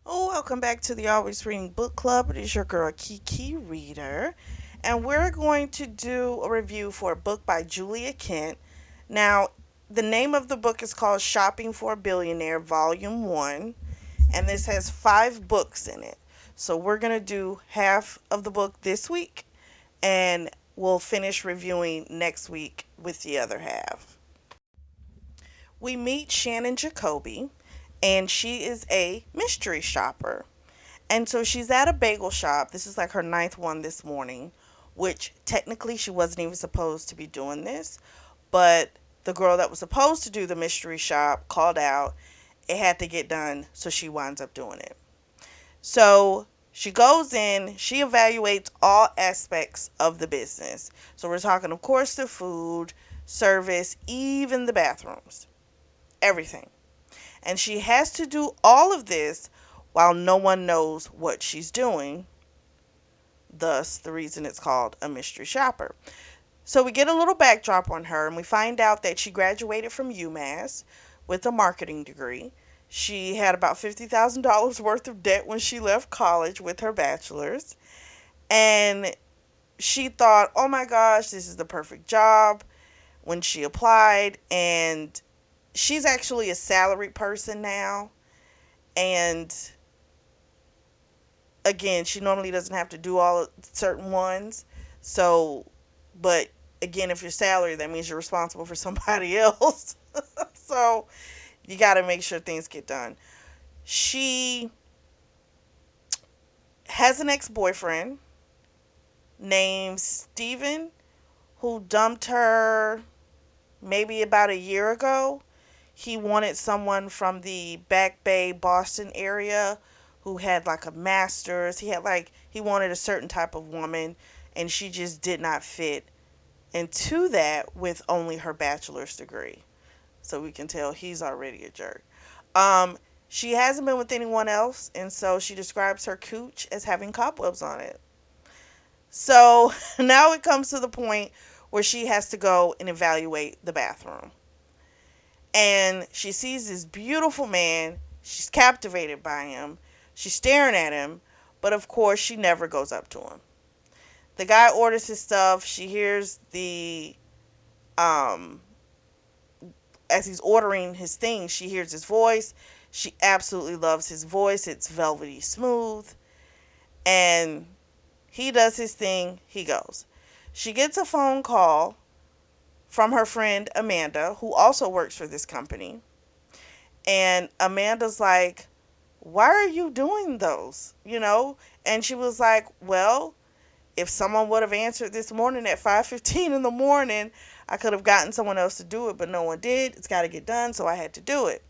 Oh, welcome back to the Always Reading Book Club. It is your girl Kiki Reader, and we're going to do a review for a book by Julia Kent. Now, the name of the book is called Shopping for a Billionaire, Volume 1, and this has 5 books in it. So, we're going to do half of the book this week, and we'll finish reviewing next week with the other half. We meet Shannon Jacoby, and she is a mystery shopper. And so she's at a bagel shop. This is like her ninth one this morning, which technically she wasn't even supposed to be doing this. But the girl that was supposed to do the mystery shop called out. It had to get done, so she winds up doing it. So she goes in, she evaluates all aspects of the business. So we're talking, of course, the food, service, even the bathrooms, everything. And she has to do all of this while no one knows what she's doing. Thus, the reason it's called a mystery shopper. So, we get a little backdrop on her and we find out that she graduated from UMass with a marketing degree. She had about $50,000 worth of debt when she left college with her bachelor's. And she thought, oh my gosh, this is the perfect job when she applied. And she's actually a salaried person now. And again, she normally doesn't have to do all certain ones. So, but again, if you're salary, that means you're responsible for somebody else. So, you got to make sure things get done. She has an ex boyfriend named Steven who dumped her maybe about a year ago. He wanted someone from the Back Bay, Boston area who had like a master's. He wanted a certain type of woman, and she just did not fit into that with only her bachelor's degree. So we can tell he's already a jerk. Um, she hasn't been with anyone else, and so she describes her cooch as having cobwebs on it. So now it comes to the point where she has to go and evaluate the bathroom. And she sees this beautiful man. She's captivated by him. She's staring at him, but of course, she never goes up to him. The guy orders his stuff. She hears um, as he's ordering his things, she hears his voice. She absolutely loves his voice. It's velvety smooth. And he does his thing. He goes. She gets a phone call from her friend Amanda, who also works for this company. And Amanda's like, why are you doing those? And she was like, well, if someone would have answered this morning at 5:15 in the morning, I could have gotten someone else to do it, but no one did. It's got to get done, so I had to do it.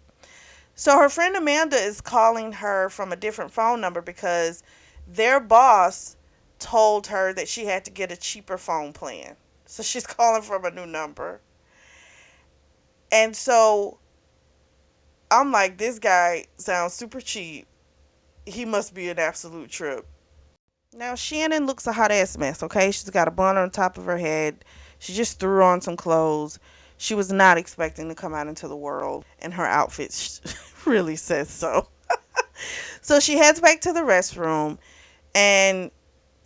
So her friend Amanda is calling her from a different phone number because their boss told her that she had to get a cheaper phone plan. So she's calling from a new number. And so I'm like, this guy sounds super cheap. He must be an absolute trip. Now, Shannon looks a hot ass mess, okay? She's got a bun on top of her head. She just threw on some clothes. She was not expecting to come out into the world, and her outfit really says so. So she heads back to the restroom, and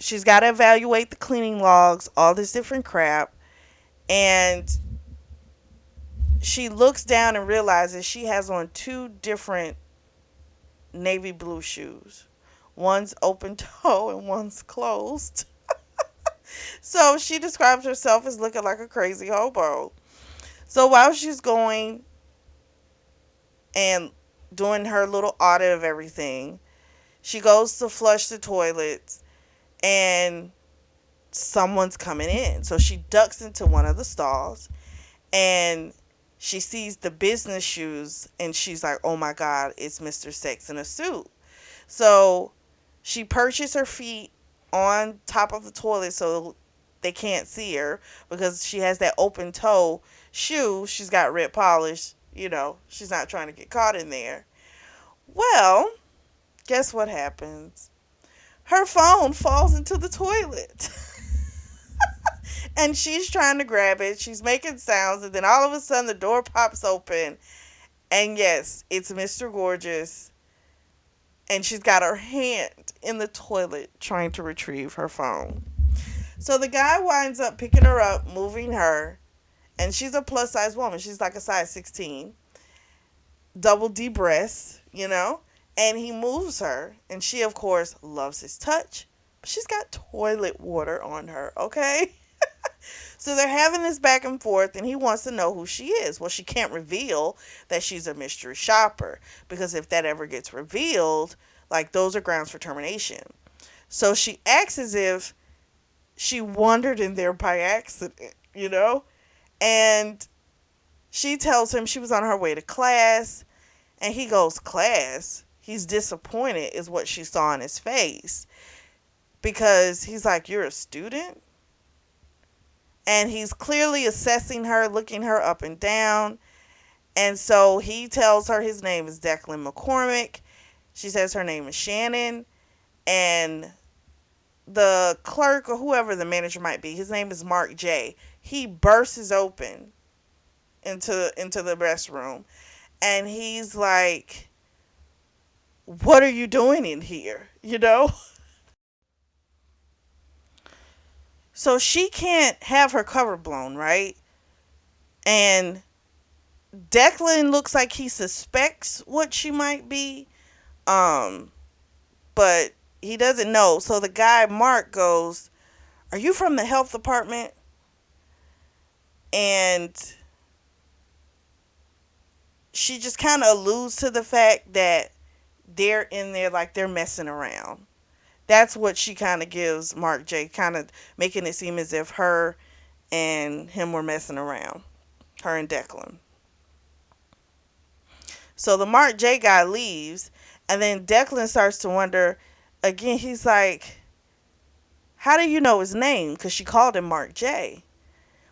she's got to evaluate the cleaning logs, all this different crap. And she looks down and realizes she has on 2 different navy blue shoes. One's open toe and one's closed. So she describes herself as looking like a crazy hobo. So while she's going and doing her little audit of everything, she goes to flush the toilets and someone's coming in. So she ducks into one of the stalls and she sees the business shoes and she's like, oh my God, it's Mr. Sex in a suit. So she perches her feet on top of the toilet so they can't see her because she has that open toe shoe. She's got red polish. She's not trying to get caught in there. Well, guess what happens? Her phone falls into the toilet. And she's trying to grab it. She's making sounds. And then all of a sudden, the door pops open. And yes, it's Mr. Gorgeous. and she's got her hand in the toilet trying to retrieve her phone. So the guy winds up picking her up, moving her, and she's a plus size woman. She's like a size 16, double D breasts, and he moves her, and she, of course, loves his touch, but she's got toilet water on her, okay? So they're having this back and forth, and he wants to know who she is. Well, she can't reveal that she's a mystery shopper, because if that ever gets revealed, like, those are grounds for termination. So she acts as if she wandered in there by accident. And she tells him she was on her way to class, and he goes, "Class?" He's disappointed, is what she saw in his face, because he's like, "You're a student?" And he's clearly assessing her, looking her up and down. And so he tells her his name is Declan McCormick. She says her name is Shannon. And the clerk, or whoever the manager might be, his name is Mark J. He bursts open into the restroom, and he's like, "What are you doing in here?" So she can't have her cover blown, right? And Declan looks like he suspects what she might be, um, but he doesn't know. So the guy Mark goes, "Are you from the health department?" And she just kind of alludes to the fact that they're in there, like they're messing around. That's what she kind of gives Mark J, kind of making it seem as if her and him were messing around, her and Declan. So the Mark J guy leaves, and then Declan starts to wonder again. He's like, "How do you know his name?" Because she called him Mark J.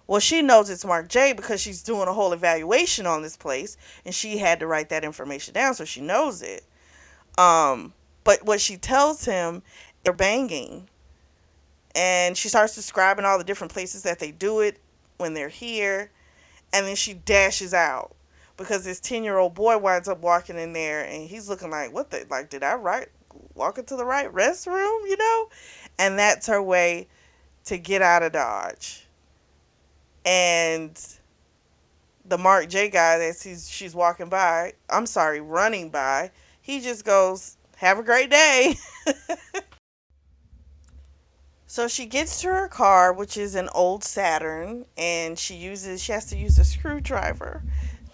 Well, she knows it's Mark J because she's doing a whole evaluation on this place, and she had to write that information down, so she knows it. Um, but what she tells him, they're banging, and she starts describing all the different places that they do it when they're here, and then she dashes out because this 10-year-old boy winds up walking in there, and he's looking like, "What the, like, did I walk into the right restroom?" And that's her way to get out of Dodge. And the Mark J guy that she's walking by, I'm sorry, running by, he just goes, "Have a great day." So she gets to her car, which is an old Saturn, and she has to use a screwdriver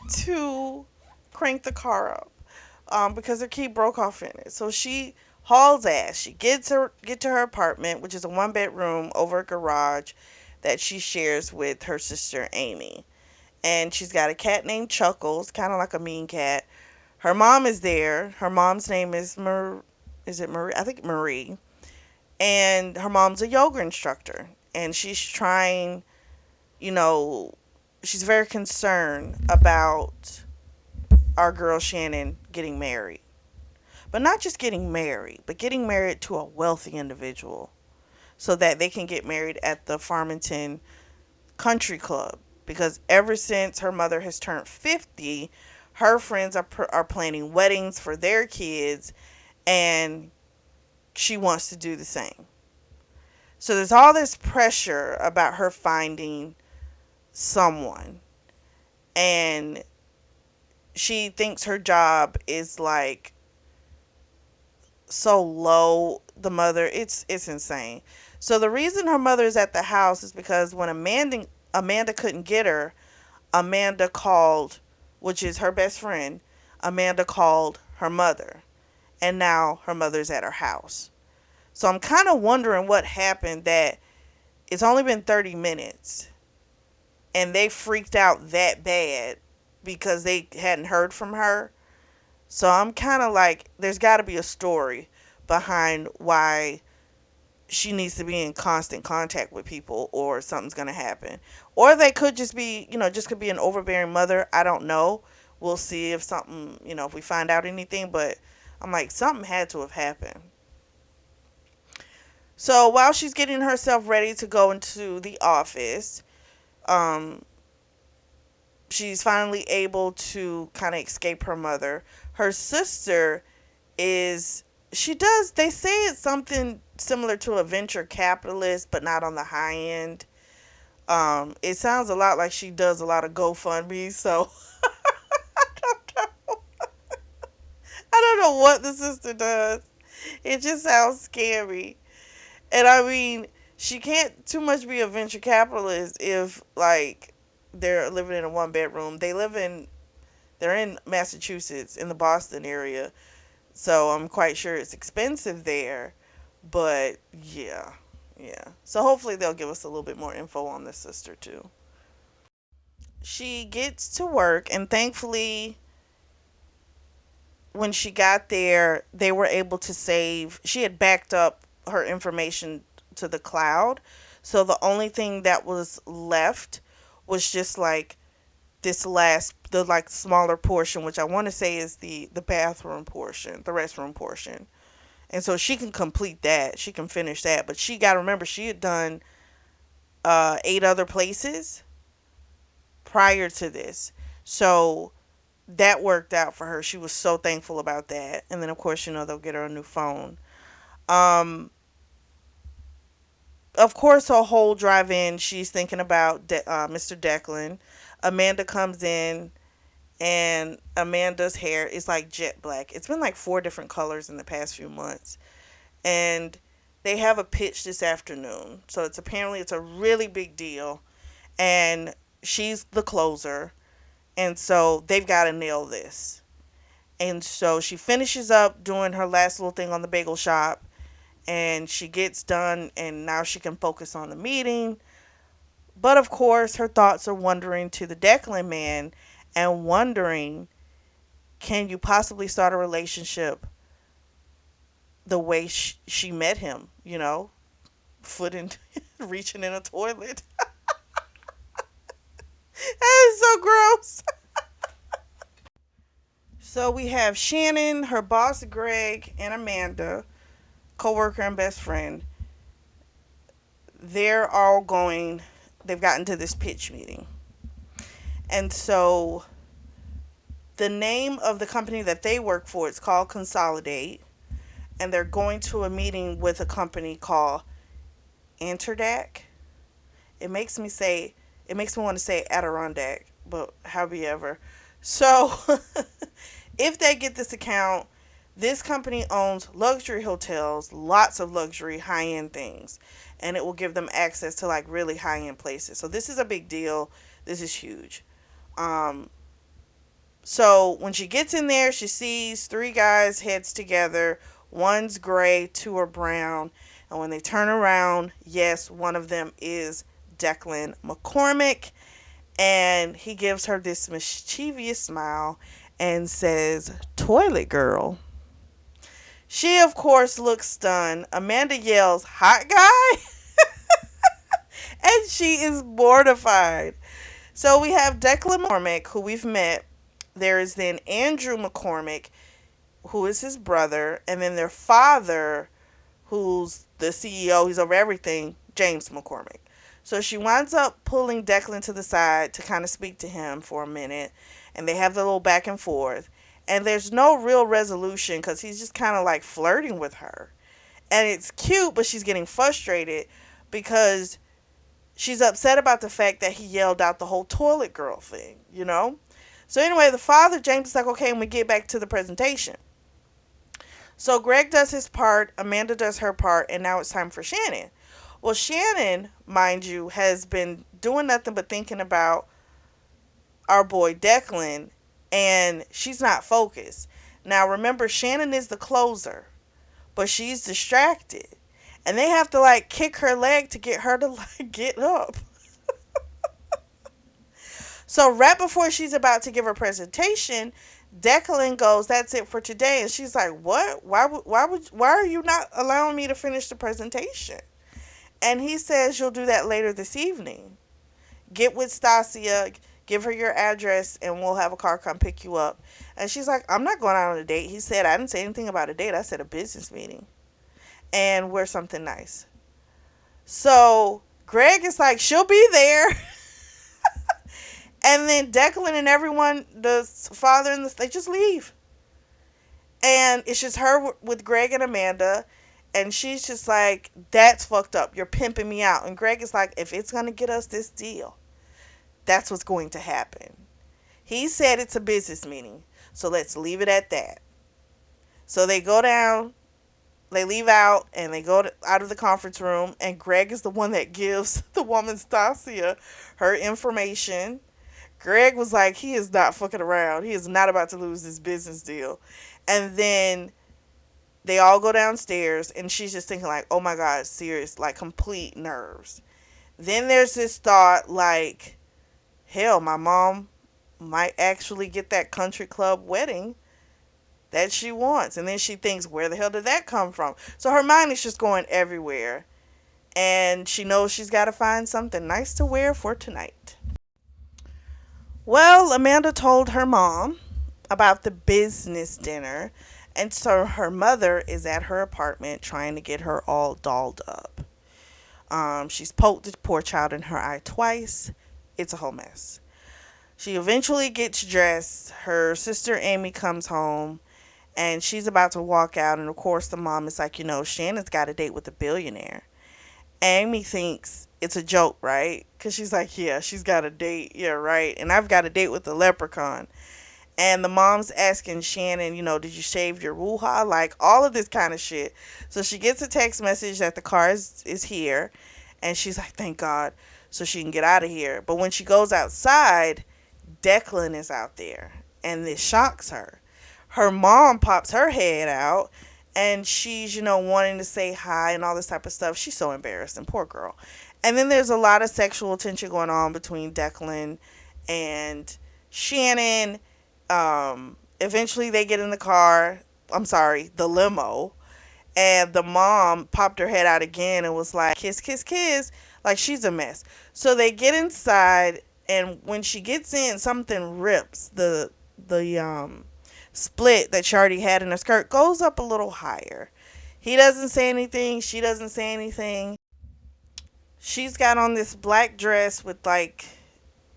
to crank the car up, because her key broke off in it. So she hauls ass. She get to her apartment, which is a 1 bedroom over a garage that she shares with her sister Amy. And she's got a cat named Chuckles, kind of like a mean cat. Her mom is there. Her mom's name is Is it Marie? I think Marie. And her mom's a yoga instructor, and she's trying, you know, she's very concerned about our girl Shannon getting married. But not just getting married, but getting married to a wealthy individual so that they can get married at the Farmington Country Club. Because ever since her mother has turned 50, her friends are planning weddings for their kids, and she wants to do the same. So there's all this pressure about her finding someone, and she thinks her job is like so low. The mother, it's insane. So the reason her mother is at the house is because when Amanda couldn't get her, Amanda called, which is her best friend. Amanda called her mother, and now her mother's at her house. So I'm kind of wondering what happened, that it's only been 30 minutes and they freaked out that bad because they hadn't heard from her. So I'm kind of like, there's got to be a story behind why she needs to be in constant contact with people, or something's going to happen. Or they could just be, just could be an overbearing mother. I don't know. We'll see if something, if we find out anything. But I'm like, something had to have happened. So while she's getting herself ready to go into the office, um, she's finally able to kind of escape her mother. Her sister is She does. They say it's something similar to a venture capitalist, but not on the high end. It sounds a lot like she does a lot of GoFundMe. So I don't know what the sister does. It just sounds scary. And I mean, she can't too much be a venture capitalist if like they're living in a one bedroom. They're in Massachusetts in the Boston area. So I'm quite sure it's expensive there. But yeah. Yeah. So hopefully they'll give us a little bit more info on this sister too. She gets to work, and thankfully when she got there, they were able to save. She had backed up her information to the cloud. So the only thing that was left was just like the like smaller portion, which I want to say is the bathroom portion, the restroom portion. And so she can complete that. She can finish that. But she got to remember she had done 8 other places prior to this. So that worked out for her. She was so thankful about that. And then, of course, they'll get her a new phone. Um, of course, her whole drive in, she's thinking about Mr. Declan. Amanda comes in, and Amanda's hair is like jet black. It's been like 4 different colors in the past few months. And they have a pitch this afternoon. So it's a really big deal. And she's the closer. And so they've got to nail this. And so she finishes up doing her last little thing on the bagel shop, and she gets done, and now she can focus on the meeting. But of course, her thoughts are wandering to the Declan man and wondering, can you possibly start a relationship the way she met him? Foot in, reaching in a toilet. That is so gross. So we have Shannon, her boss Greg, and Amanda, coworker and best friend. They're all going. They've gotten to this pitch meeting, and so the name of the company that they work for, it's called Consolidate, and they're going to a meeting with a company called Interdac. It makes me say, it makes me want to say Adirondack, but however. So, if they get this account, this company owns luxury hotels, lots of luxury high end things, and it will give them access to like really high end places. So, this is a big deal. This is huge. Um, so, when she gets in there, she sees 3 guys' heads together. One's gray, 2 are brown. And when they turn around, yes, one of them is Declan McCormick, and he gives her this mischievous smile and says, "Toilet girl." She, of course, looks stunned. Amanda yells, "Hot guy?" And she is mortified. So we have Declan McCormick, who we've met. There is then Andrew McCormick, who is his brother, and then their father, who's the CEO, he's over everything, James McCormick. So she winds up pulling Declan to the side to kind of speak to him for a minute, and they have the little back and forth. And there's no real resolution because he's just kind of like flirting with her. And it's cute, but she's getting frustrated because she's upset about the fact that he yelled out the whole toilet girl thing. So anyway, the father, James, is like, okay, and we get back to the presentation. So Greg does his part, Amanda does her part, and now it's time for Shannon. Well, Shannon, mind you, has been doing nothing but thinking about our boy Declan, and she's not focused. Now, remember, Shannon is the closer, but she's distracted. And they have to, like, kick her leg to get her to, like, get up. So, right before she's about to give her presentation, Declan goes, "That's it for today." And she's like, "What? Why are you not allowing me to finish the presentation?" And he says, "You'll do that later this evening. Get with Stasia, give her your address, and we'll have a car come pick you up." And she's like, "I'm not going out on a date." He said, "I didn't say anything about a date. I said a business meeting. And wear something nice." So Greg is like, "She'll be there." And then Declan and everyone, the father and they just leave. And it's just her with Greg and Amanda. And she's just like, that's fucked up. You're pimping me out. And Greg is like, if it's going to get us this deal, that's what's going to happen. He said it's a business meeting. So let's leave it at that. So they go down, they leave out, and they go out of the conference room. And Greg is the one that gives the woman Stasia her information. Greg was like, he is not fucking around. He is not about to lose this business deal. And then they all go downstairs, and she's just thinking like, oh my god, serious, like complete nerves. Then there's this thought like, hell, my mom might actually get that country club wedding that she wants. And then she thinks, where the hell did that come from? So her mind is just going everywhere. And she knows she's got to find something nice to wear for tonight. Well, Amanda told her mom about the business dinner. And so her mother is at her apartment trying to get her all dolled up. She's poked the poor child in her eye twice. It's a whole mess. She eventually gets dressed. Her sister Amy comes home and she's about to walk out. And of course, the mom is like, Shannon's got a date with a billionaire. Amy thinks it's a joke, right? Because she's like, yeah, she's got a date. Yeah, right. And I've got a date with a leprechaun. And the mom's asking Shannon, did you shave your woo-ha? Like all of this kind of shit. So she gets a text message that the car is here. And she's like, thank God. So she can get out of here. But when she goes outside, Declan is out there. And this shocks her. Her mom pops her head out. And she's, wanting to say hi and all this type of stuff. She's so embarrassed. And poor girl. And then there's a lot of sexual tension going on between Declan and Shannon. Eventually they get in the car. I'm sorry, the limo. And the mom popped her head out again and was like, kiss, kiss, kiss. Like she's a mess. So they get inside, and when she gets in, something rips. The split that she already had in her skirt goes up a little higher. He doesn't say anything. She doesn't say anything. She's got on this black dress with like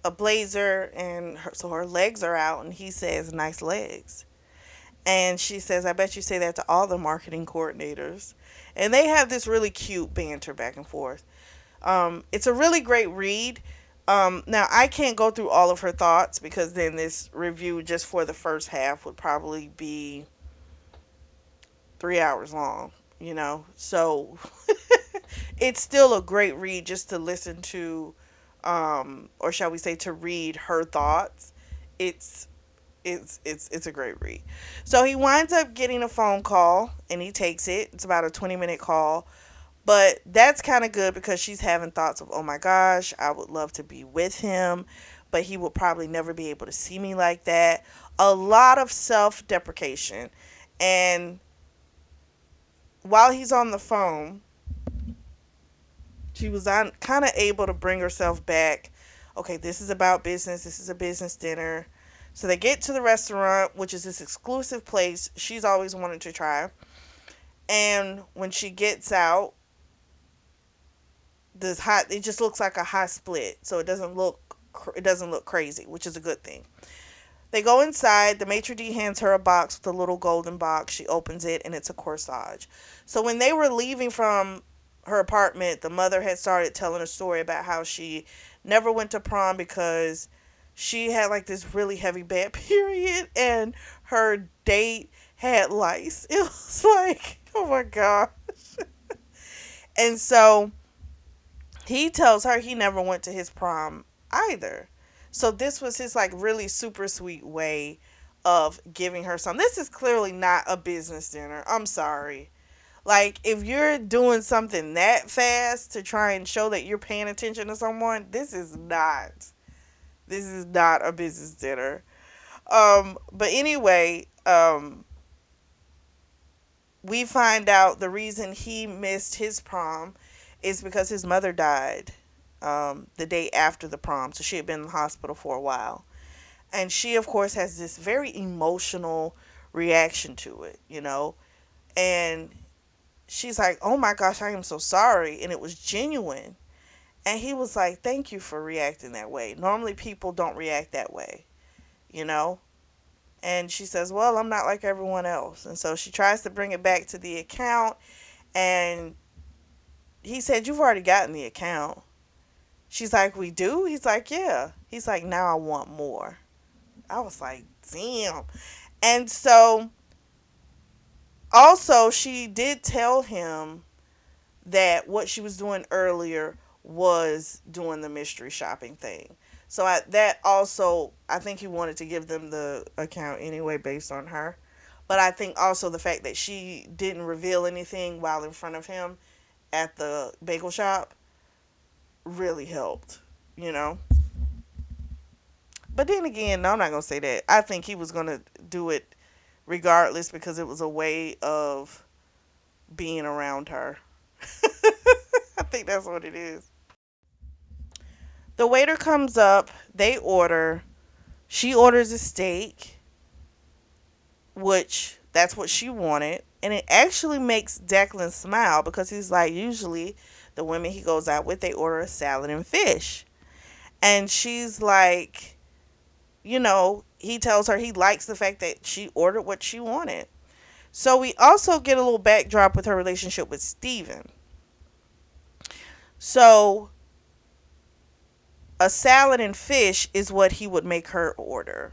a blazer, and so her legs are out, and he says, nice legs. And she says, I bet you say that to all the marketing coordinators. And they have this really cute banter back and forth. It's a really great read. Now, I can't go through all of her thoughts because then this review just for the first half would probably be 3 hours long, So it's still a great read just to listen to, or shall we say to read her thoughts. It's it's a great read. So he winds up getting a phone call and he takes it. It's about a 20-minute call. But that's kind of good because she's having thoughts of, oh my gosh, I would love to be with him, but he will probably never be able to see me like that. A lot of self deprecation. And while he's on the phone, she was on kind of able to bring herself back. Okay, this is about business. This is a business dinner. So they get to the restaurant, which is this exclusive place she's always wanted to try. And when she gets out, it just looks like a hot split. So it doesn't look crazy, which is a good thing. They go inside. The maitre d' hands her a box with a little golden box. She opens it, and it's a corsage. So when they were leaving from her apartment, the mother had started telling a story about how she never went to prom because she had like this really heavy bad period, and her date had lice. It was like, oh my god. And so he tells her he never went to his prom either. So this was his like really super sweet way of giving her some. This is clearly not a business dinner. I'm sorry. Like if you're doing something that fast to try and show that you're paying attention to someone, this is not a business dinner. But anyway, we find out the reason he missed his prom is because his mother died the day after the prom. So she had been in the hospital for a while. And she, of course, has this very emotional reaction to it. And she's like, oh my gosh, I am so sorry. And it was genuine. And he was like, thank you for reacting that way. Normally people don't react that way, you know? And she says, well, I'm not like everyone else. And so she tries to bring it back to the account. And he said, you've already gotten the account. She's like, we do? He's like, yeah. He's like, now I want more. I was like, damn. And so also, she did tell him that what she was doing earlier was doing the mystery shopping thing. So that also, I think he wanted to give them the account anyway based on her. But I think also the fact that she didn't reveal anything while in front of him at the bagel shop really helped, you know. But then again, no, I'm not gonna say that. I think he was gonna do it regardless because it was a way of being around her. I think that's what it is. The waiter comes up, they order, she orders a steak, which that's what she wanted. And it actually makes Declan smile because he's like, usually the women he goes out with, they order a salad and fish. And she's like, he tells her he likes the fact that she ordered what she wanted. So we also get a little backdrop with her relationship with Steven. So a salad and fish is what he would make her order.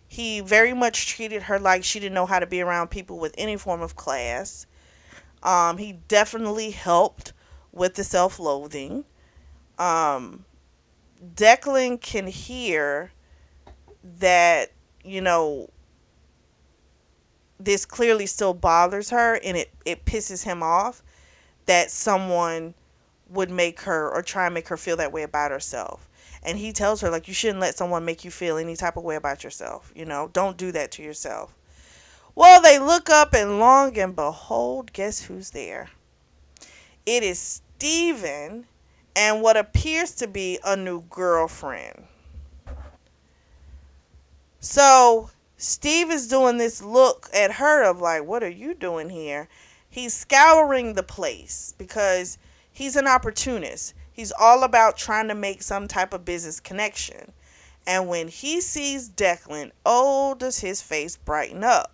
He very much treated her like she didn't know how to be around people with any form of class. He definitely helped with the self loathing. Um, Declan can hear that, you know, this clearly still bothers her and it pisses him off that someone would make her or try and make her feel that way about herself. And he tells her, like, you shouldn't let someone make you feel any type of way about yourself. Don't do that to yourself. Well, they look up and long and behold, guess who's there? It is Steven and what appears to be a new girlfriend. So Steve is doing this look at her of like, what are you doing here? He's scouring the place because he's an opportunist. He's all about trying to make some type of business connection. And when he sees Declan, oh, does his face brighten up.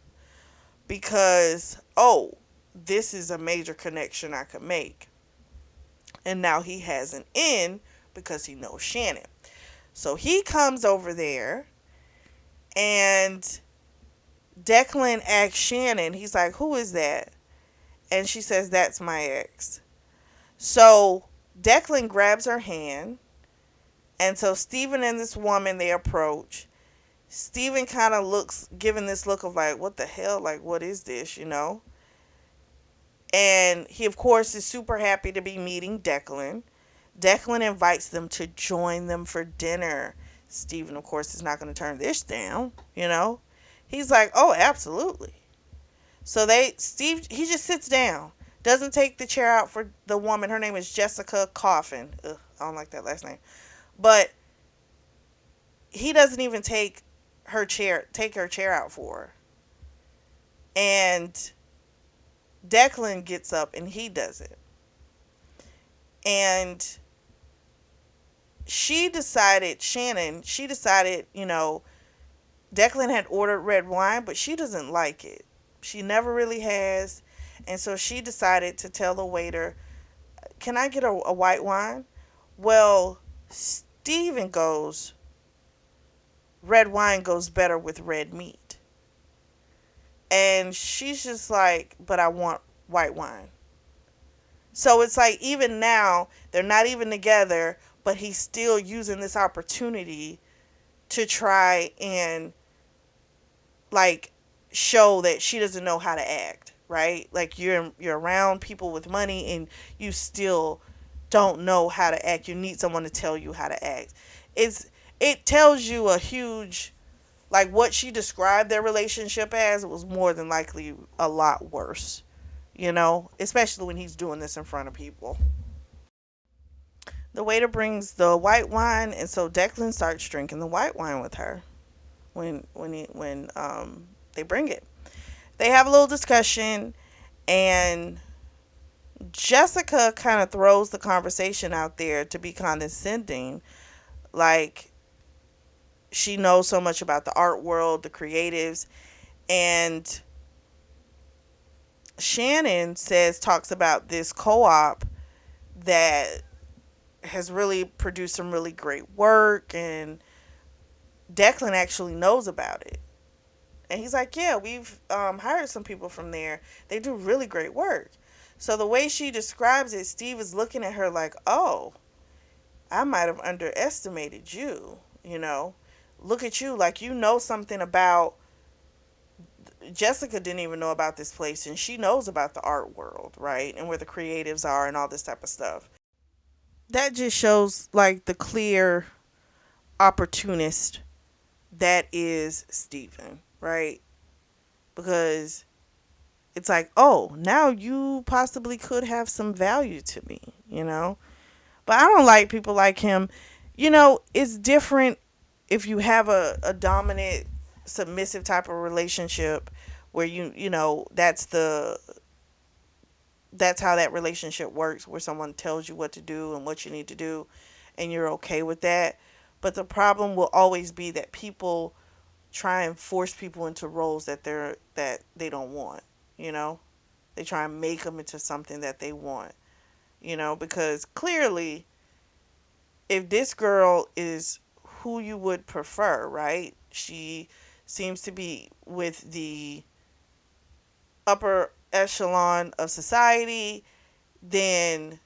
Because, oh, this is a major connection I could make. And now he has an in because he knows Shannon. So he comes over there and Declan asks Shannon, he's like, who is that? And she says, that's my ex. So Declan grabs her hand. And so Steven and this woman, they approach. Steven kind of looks, giving this look of like, what the hell? Like, what is this? And he, of course, is super happy to be meeting Declan. Declan invites them to join them for dinner. Steven, of course, is not going to turn this down. He's like, oh, absolutely. So Steve, he just sits down. Doesn't take the chair out for the woman. Her name is Jessica Coffin. Ugh, I don't like that last name. But he doesn't even take her chair out for her. And Declan gets up and he does it. And Shannon, Declan had ordered red wine, but she doesn't like it. She never really has. And so she decided to tell the waiter, can I get a white wine? Well, Steven goes, red wine goes better with red meat. And she's just like, but I want white wine. So it's like, even now, they're not even together, but he's still using this opportunity to try and, like, show that she doesn't know how to act, right? Like, you're around people with money and you still don't know how to act. You need someone to tell you how to act. It tells you a huge, like, what she described their relationship as, it was more than likely a lot worse, especially when he's doing this in front of people. The waiter brings the white wine, and so Declan starts drinking the white wine with her when they bring it. They have a little discussion, and Jessica kind of throws the conversation out there to be condescending, like, she knows so much about the art world, the creatives, and Shannon talks about this co-op that has really produced some really great work, and Declan actually knows about it. And he's like, yeah, we've hired some people from there. They do really great work. So the way she describes it, Steve is looking at her like, oh, I might have underestimated you, you know. Look at you, like you know something about Jessica didn't even know about this place, and she knows about the art world, right? And where the creatives are and all this type of stuff. That just shows like the clear opportunist that is Steven, right? Because it's like, oh, now you possibly could have some value to me, you know? But I don't like people like him. You know, it's different if you have a dominant, submissive type of relationship where you know, that's how that relationship works, where someone tells you what to do and what you need to do and you're okay with that. But the problem will always be that people try and force people into roles that they don't want, you know? They try and make them into something that they want, you know, because clearly if this girl is who you would prefer, right? She seems to be with the upper echelon of society, then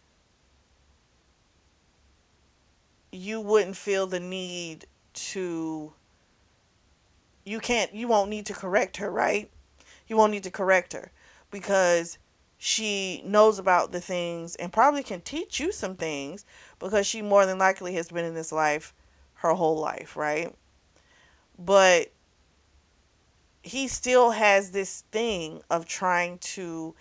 you wouldn't feel the need to you won't need to correct her, right? You won't need to correct her because she knows about the things and probably can teach you some things because she more than likely has been in this life her whole life, right? But he still has this thing of trying to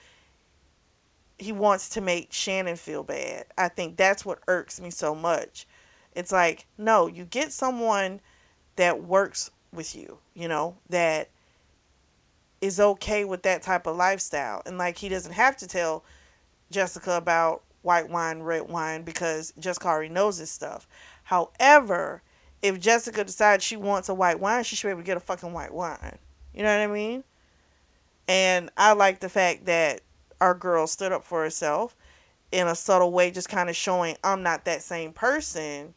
he wants to make Shannon feel bad. I think that's what irks me so much. It's like, no, you get someone that works with you, you know, that is okay with that type of lifestyle. And like he doesn't have to tell Jessica about white wine, red wine because Jessica already knows this stuff. However, if Jessica decides she wants a white wine, she should be able to get a fucking white wine. You know what I mean? And I like the fact that our girl stood up for herself in a subtle way, just kind of showing I'm not that same person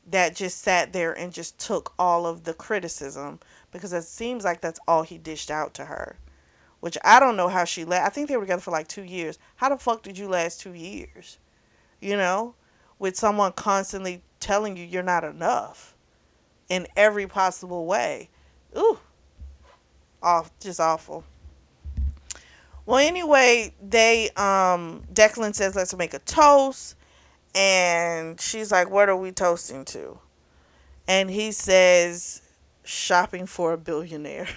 that just sat there and just took all of the criticism because it seems like that's all he dished out to her. Which I don't know how she I think they were together for like 2 years. How the fuck did you last 2 years? You know? With someone constantly telling you you're not enough in every possible way. Ooh, just awful. Well, anyway, they Declan says let's make a toast, and she's like, "What are we toasting to?" And he says, "Shopping for a billionaire."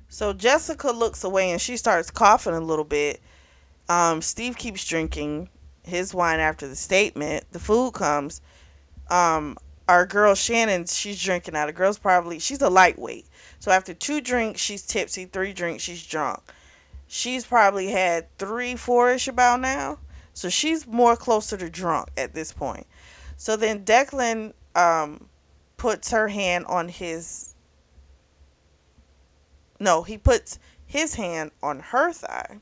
So Jessica looks away and she starts coughing a little bit. Steve keeps drinking his wine after the statement. The food comes. Um, our girl Shannon, she's drinking now. The girl's probably she's a lightweight. So after 2 drinks, she's tipsy. 3 drinks, she's drunk. She's probably had 3, 4ish about now. So she's more closer to drunk at this point. So then Declan puts her hand on his no, he puts his hand on her thigh.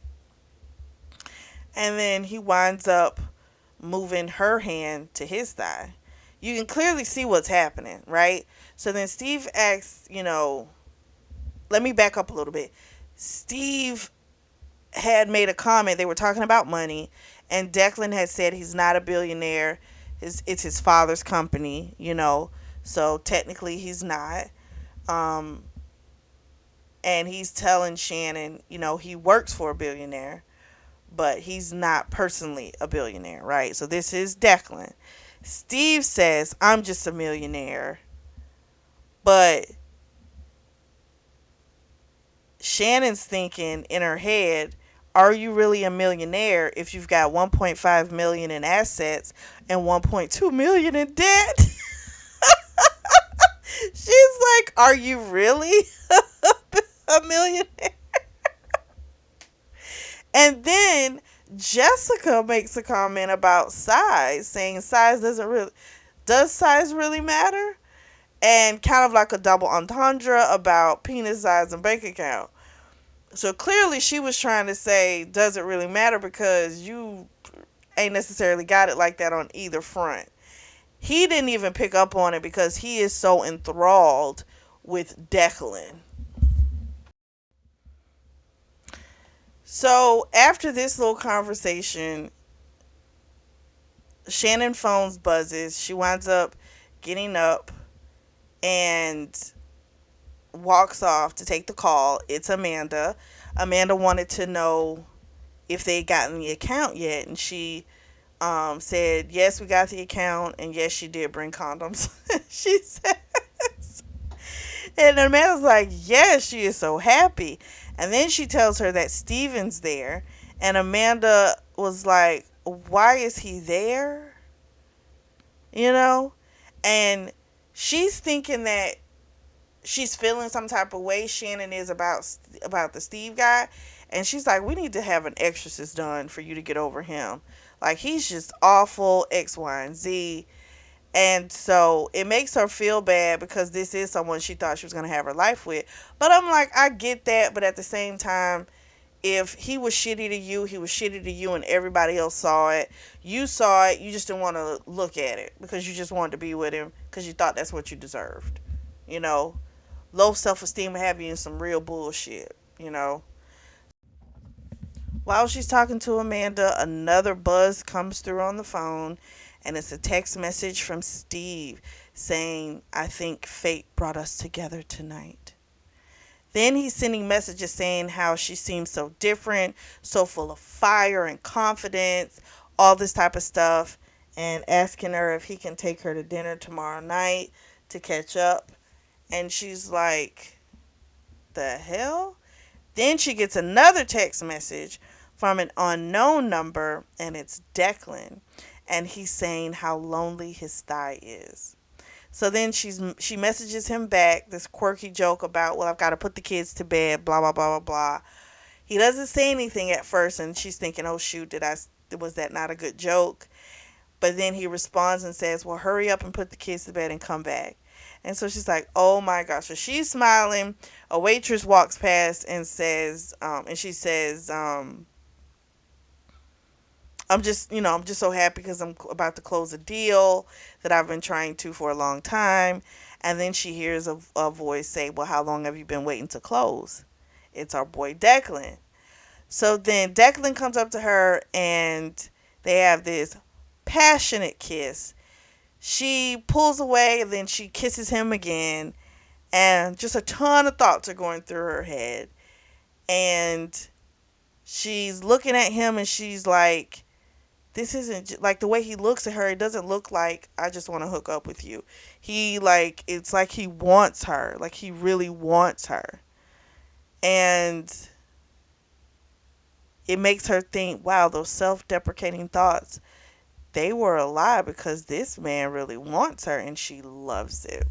And then he winds up moving her hand to his thigh. You can clearly see what's happening, right? So then Steve asks, let me back up a little bit. Steve had made a comment. They were talking about money, and Declan had said he's not a billionaire. It's his father's company, so technically he's not. Um, and he's telling Shannon, he works for a billionaire, but he's not personally a billionaire, right? So this is Declan. Steve says, I'm just a millionaire. But Shannon's thinking in her head, are you really a millionaire if you've got 1.5 million in assets and 1.2 million in debt? She's like, are you really a millionaire? And then Jessica makes a comment about size, saying size does size really matter? And kind of like a double entendre about penis size and bank account. So clearly she was trying to say, does it really matter because you ain't necessarily got it like that on either front. He didn't even pick up on it because he is so enthralled with Declan. So after this little conversation, Shannon phone's buzzes. She winds up getting up and walks off to take the call. It's Amanda. Amanda wanted to know if they had gotten the account yet, and she said, yes, we got the account, and yes, she did bring condoms. She says. And Amanda's like, yes, she is so happy. And then she tells her that Steven's there, and Amanda was like, why is he there? You know? And she's thinking that she's feeling some type of way, Shannon is, about the Steve guy, and she's like, we need to have an exorcist done for you to get over him. Like, he's just awful, X, Y, and Z. And so it makes her feel bad because this is someone she thought she was going to have her life with. But I'm like, I get that, but at the same time, if he was shitty to you, he was shitty to you, and everybody else saw it. You saw it, you just didn't want to look at it because you just wanted to be with him because you thought that's what you deserved. You know, low self esteem will have you in some real bullshit, you know. While she's talking to Amanda, another buzz comes through on the phone, and it's a text message from Steve saying, I think fate brought us together tonight. Then he's sending messages saying how she seems so different, so full of fire and confidence, all this type of stuff, and asking her if he can take her to dinner tomorrow night to catch up. And she's like, the hell? Then she gets another text message from an unknown number, and it's Declan. And he's saying how lonely his thigh is. So then she messages him back this quirky joke about, well, I've got to put the kids to bed, blah blah blah blah blah. He doesn't say anything at first, and she's thinking, oh shoot, was that not a good joke? But then he responds and says, well, hurry up and put the kids to bed and come back. And so she's like, oh my gosh. So she's smiling. A waitress walks past and says, and she says, I'm just so happy because I'm about to close a deal that I've been trying to for a long time. And then she hears a voice say, well, how long have you been waiting to close? It's our boy Declan. So then Declan comes up to her and they have this passionate kiss. She pulls away and then she kisses him again. And just a ton of thoughts are going through her head. And she's looking at him and she's like, this isn't like the way he looks at her. It doesn't look like I just want to hook up with you. It's like he wants her. Like he really wants her. And it makes her think, wow, those self-deprecating thoughts, they were a lie because this man really wants her and she loves it.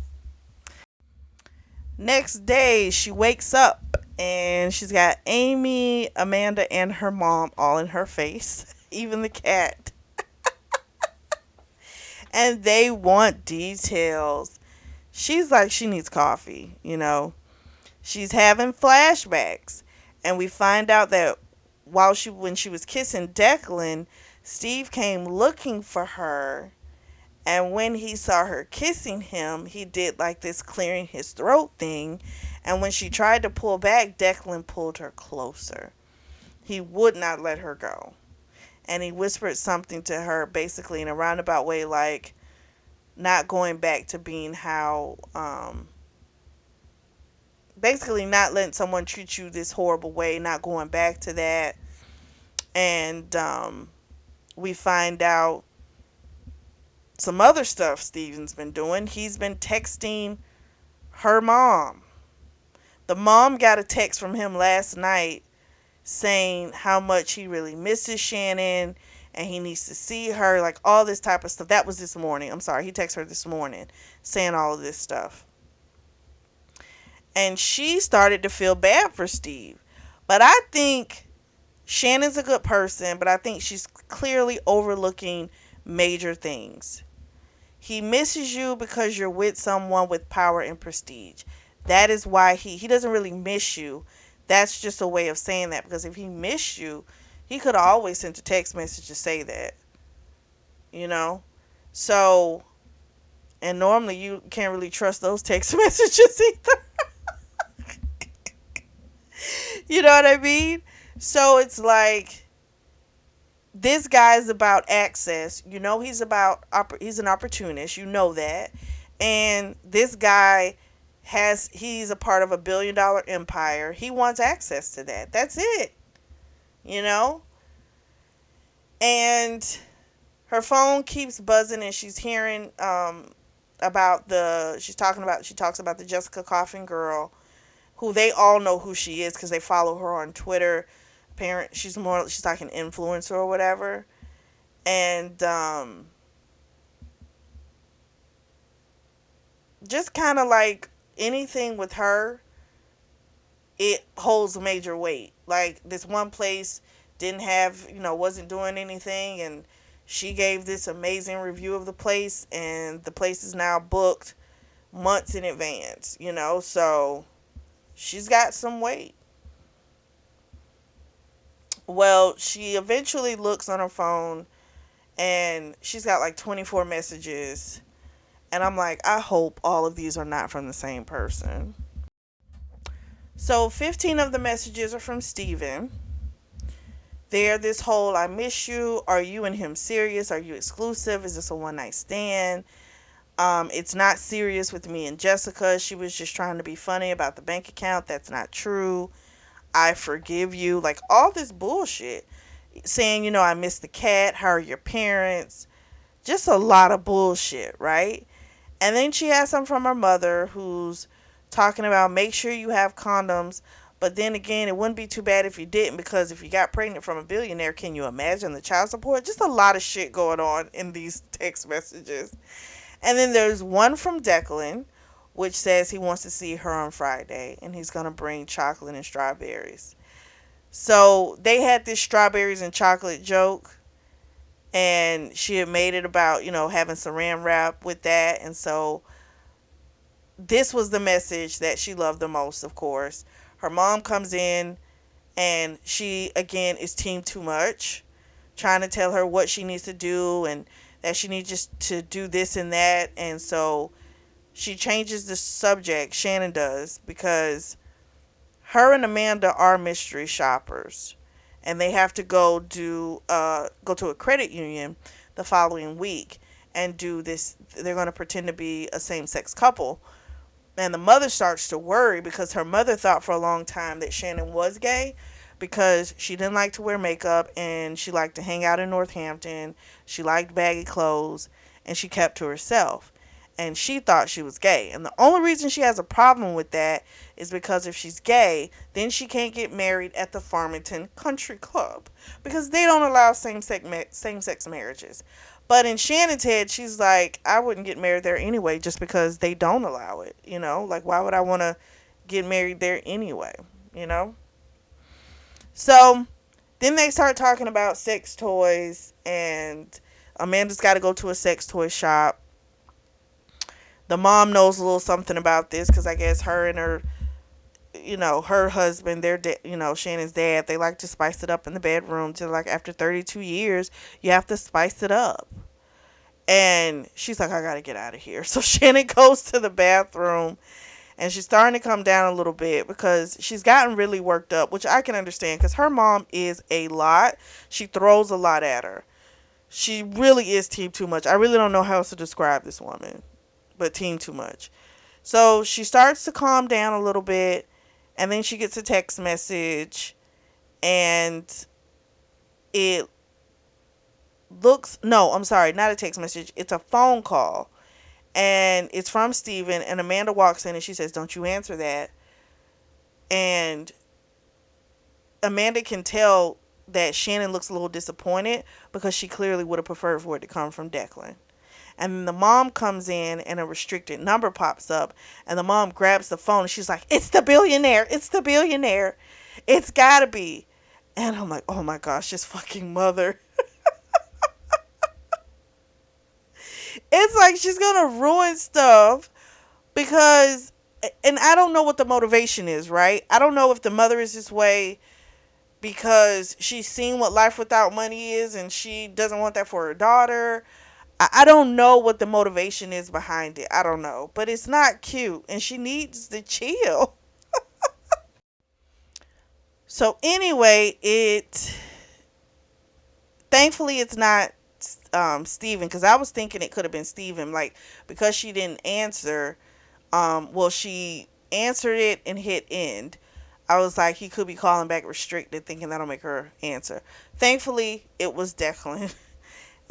Next day, she wakes up and she's got Amy, Amanda, and her mom all in her face, even the cat. And they want details. She's like, she needs coffee, you know. She's having flashbacks. And we find out that when she was kissing Declan, Steve came looking for her. And when he saw her kissing him, he did like this clearing his throat thing. And when she tried to pull back, Declan pulled her closer. He would not let her go. And he whispered something to her basically in a roundabout way, like not going back to being how, basically not letting someone treat you this horrible way, not going back to that. And we find out some other stuff Steven's been doing. He's been texting her mom. The mom got a text from him last night saying how much he really misses Shannon and he needs to see her, like all this type of stuff. That was this morning. I'm sorry, he texted her this morning saying all of this stuff. And she started to feel bad for Steve. But I think Shannon's a good person, but I think she's clearly overlooking major things. He misses you because you're with someone with power and prestige. That is why he doesn't really miss you. That's just a way of saying that, because if he missed you, he could have always sent a text message to say that, you know? So, and normally you can't really trust those text messages either. You know what I mean? So it's like, this guy's about access. You know, he's an opportunist. You know that. And this guy he's a part of $1 billion empire. He wants access to that. That's it. You know? And her phone keeps buzzing, and she's hearing about she talks about the Jessica Coffin girl, who they all know who she is because they follow her on Twitter. She's like an influencer or whatever. And just kind of like anything with her, it holds major weight. Like, this one place didn't have, wasn't doing anything, and she gave this amazing review of the place, and the place is now booked months in advance, so she's got some weight. Well, she eventually looks on her phone, and she's got like 24 messages, and I'm like, I hope all of these are not from the same person. So 15 of the messages are from Steven. They're this whole, I miss you. Are you and him serious? Are you exclusive? Is this a one night stand? It's not serious with me and Jessica. She was just trying to be funny about the bank account. That's not true. I forgive you. Like, all this bullshit. Saying, I miss the cat. How are your parents? Just a lot of bullshit, right? And then she has some from her mother, who's talking about, make sure you have condoms. But then again, it wouldn't be too bad if you didn't, because if you got pregnant from a billionaire, can you imagine the child support? Just a lot of shit going on in these text messages. And then there's one from Declan, which says he wants to see her on Friday, and he's going to bring chocolate and strawberries. So they had this strawberries and chocolate joke, and she had made it about, having saran wrap with that. And so this was the message that she loved the most, of course. Her mom comes in, and she, again, is team too much, trying to tell her what she needs to do, and that she needs just to do this and that. And so she changes the subject, Shannon does, because her and Amanda are mystery shoppers, and they have to go to a credit union the following week and do this. They're going to pretend to be a same-sex couple. And the mother starts to worry, because her mother thought for a long time that Shannon was gay, because she didn't like to wear makeup, and she liked to hang out in Northampton. She liked baggy clothes, and she kept to herself. And she thought she was gay. And the only reason she has a problem with that is because if she's gay, then she can't get married at the Farmington Country Club, because they don't allow same-sex marriages. But in Shannon's head, she's like, I wouldn't get married there anyway, just because they don't allow it. Like, why would I want to get married there anyway? You know? So then they start talking about sex toys, and Amanda's got to go to a sex toy shop. The mom knows a little something about this, because I guess her and her husband, Shannon's dad, they like to spice it up in the bedroom. To, like, after 32 years, you have to spice it up. And she's like, I gotta get out of here. So Shannon goes to the bathroom, and she's starting to come down a little bit, because she's gotten really worked up, which I can understand, because her mom is a lot. She throws a lot at her. She really is team too much. I really don't know how else to describe this woman, but team too much. So she starts to calm down a little bit, and then she gets a text message, and it no, I'm sorry, not a text message. It's a phone call, and it's from Steven, and Amanda walks in, and she says, don't you answer that. And Amanda can tell that Shannon looks a little disappointed, because she clearly would have preferred for it to come from Declan. And then the mom comes in, and a restricted number pops up, and the mom grabs the phone, and she's like, it's the billionaire. It's the billionaire. It's gotta be. And I'm like, oh my gosh, this fucking mother. It's like she's gonna ruin stuff because, and I don't know what the motivation is, right? I don't know if the mother is this way because she's seen what life without money is and she doesn't want that for her daughter. I don't know what the motivation is behind it. I don't know. But it's not cute and she needs to chill. So anyway, it thankfully it's not Steven, because I was thinking it could have been Steven, like because she didn't answer. Well, she answered it and hit end. I was like, he could be calling back restricted, thinking that'll make her answer. Thankfully, it was Declan.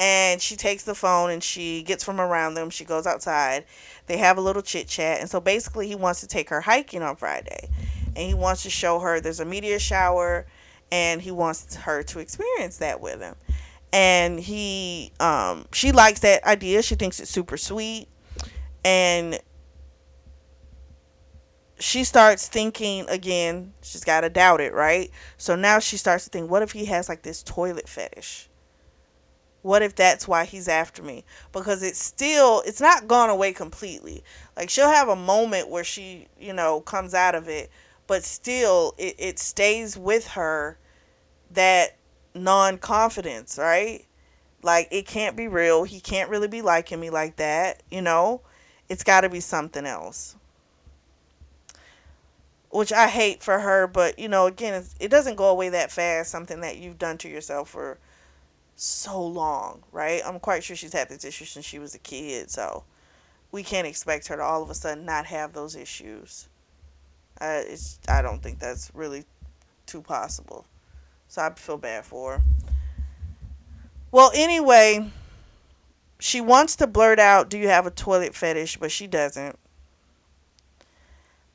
And she takes the phone and she gets from around them. She goes outside. They have a little chit chat. And so basically, he wants to take her hiking on Friday. And he wants to show her there's a meteor shower. And he wants her to experience that with him. And she likes that idea. She thinks it's super sweet. And she starts thinking again, she's got to doubt it, right? So now she starts to think, what if he has like this toilet fetish? What if that's why he's after me? Because it's not gone away completely. Like she'll have a moment where she, comes out of it, but still it stays with her, that non-confidence, right? Like it can't be real. He can't really be liking me like that. It's got to be something else, which I hate for her. But again, it doesn't go away that fast. Something that you've done to yourself for so long, right? I'm quite sure she's had this issue since she was a kid, so we can't expect her to all of a sudden not have those issues. I don't think that's really too possible. So I feel bad for her. Well, anyway, she wants to blurt out, "Do you have a toilet fetish?" But she doesn't.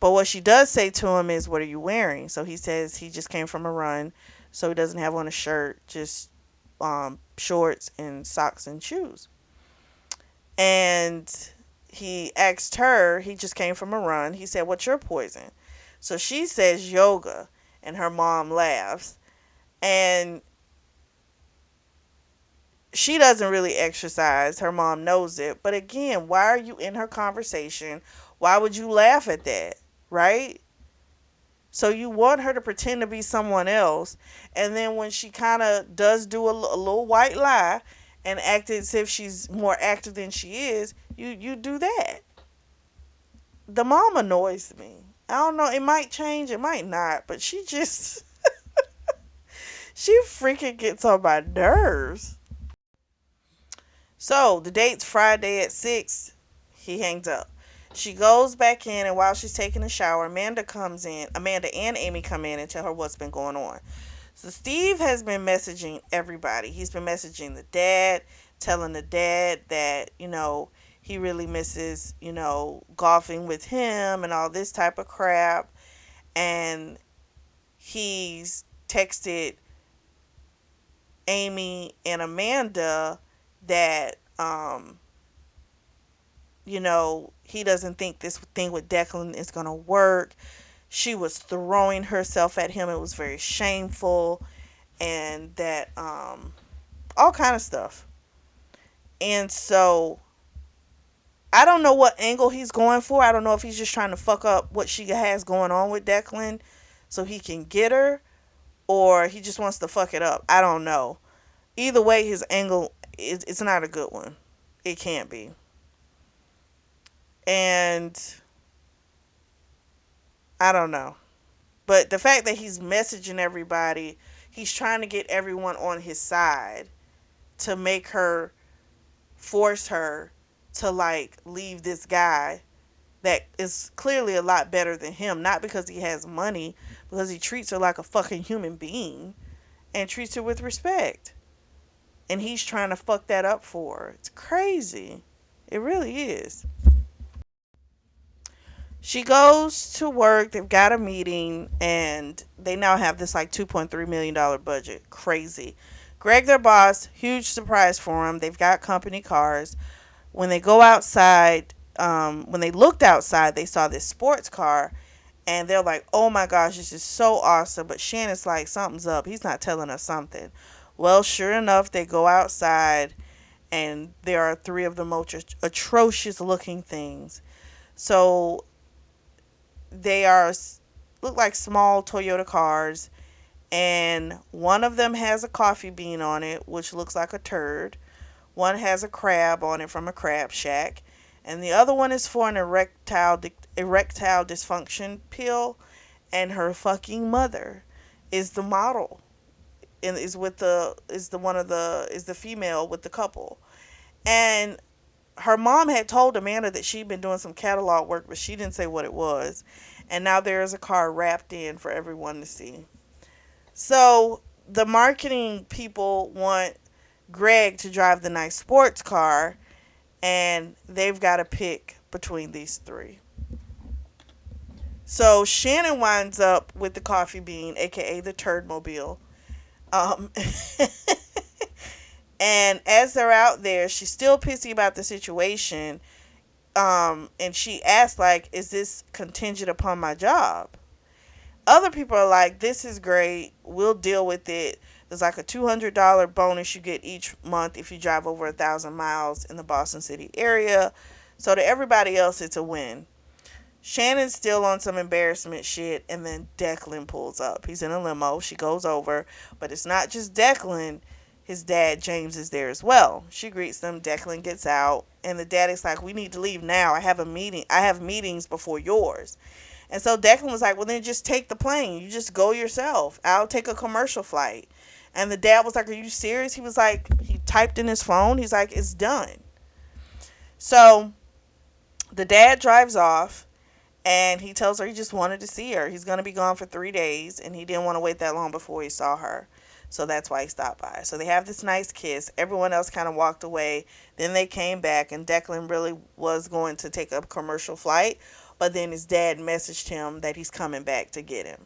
But what she does say to him is, "What are you wearing?" So he says he just came from a run, so he doesn't have on a shirt, just shorts and socks and shoes. And he asked her, he just came from a run. He said, "What's your poison?" So she says yoga, and her mom laughs. And she doesn't really exercise. Her mom knows it. But again, why are you in her conversation? Why would you laugh at that? Right? So you want her to pretend to be someone else, and then when she kind of does do a little white lie and act as if she's more active than she is, you do that. The mom annoys me. I don't know. It might change. It might not. But she just she freaking gets on my nerves. So the date's Friday at 6. He hangs up. She goes back in, and while she's taking a shower, Amanda comes in. Amanda and Amy come in and tell her what's been going on. So Steve has been messaging everybody. He's been messaging the dad, telling the dad that, he really misses, golfing with him and all this type of crap. And he's texted Amy and Amanda that, he doesn't think this thing with Declan is going to work. She was throwing herself at him. It was very shameful. And that, all kind of stuff. And so I don't know what angle he's going for. I don't know if he's just trying to fuck up what she has going on with Declan so he can get her, or he just wants to fuck it up. I don't know. Either way, his angle is it's not a good one. It can't be. And I don't know. But the fact that he's messaging everybody, he's trying to get everyone on his side to make her force her to like leave this guy that is clearly a lot better than him. Not because he has money, because he treats her like a fucking human being and treats her with respect. And he's trying to fuck that up for her. It's crazy. It really is. She goes to work. They've got a meeting, and they now have this like $2.3 million budget. Crazy. Greg, their boss, huge surprise for him. They've got company cars. When they go outside, when they looked outside, they saw this sports car, and they're like, "Oh my gosh, this is so awesome!" But Shannon's like, "Something's up. He's not telling us something." Well, sure enough, they go outside, and there are three of the most atrocious looking things. So they are look like small Toyota cars, and one of them has a coffee bean on it, which looks like a turd. One has a crab on it from a crab shack, and the other one is for an erectile dysfunction pill. And her fucking mother is the model, and is the female with the couple. And her mom had told Amanda that she'd been doing some catalog work, but she didn't say what it was. And now there is a car wrapped in for everyone to see. So the marketing people want Greg to drive the nice sports car, and they've got to pick between these three. So Shannon winds up with the coffee bean, aka the turd mobile. Um, and as they're out there, she's still pissy about the situation. And she asks, like, is this contingent upon my job? Other people are like, this is great. We'll deal with it. There's like a $200 bonus you get each month if you drive over 1,000 miles in the Boston City area. So to everybody else, it's a win. Shannon's still on some embarrassment shit, and then Declan pulls up. He's in a limo. She goes over, but it's not just Declan. His dad, James, is there as well. She greets them. Declan gets out, and the daddy's like, we need to leave now. I have a meeting. I have meetings before yours. And so Declan was like, well, then just take the plane. You just go yourself. I'll take a commercial flight. And the dad was like, are you serious? He was like, he typed in his phone. He's like, it's done. So the dad drives off, and he tells her he just wanted to see her. He's going to be gone for 3 days, and he didn't want to wait that long before he saw her. So that's why he stopped by. So they have this nice kiss. Everyone else kind of walked away. Then they came back, and Declan really was going to take a commercial flight. But then his dad messaged him that he's coming back to get him.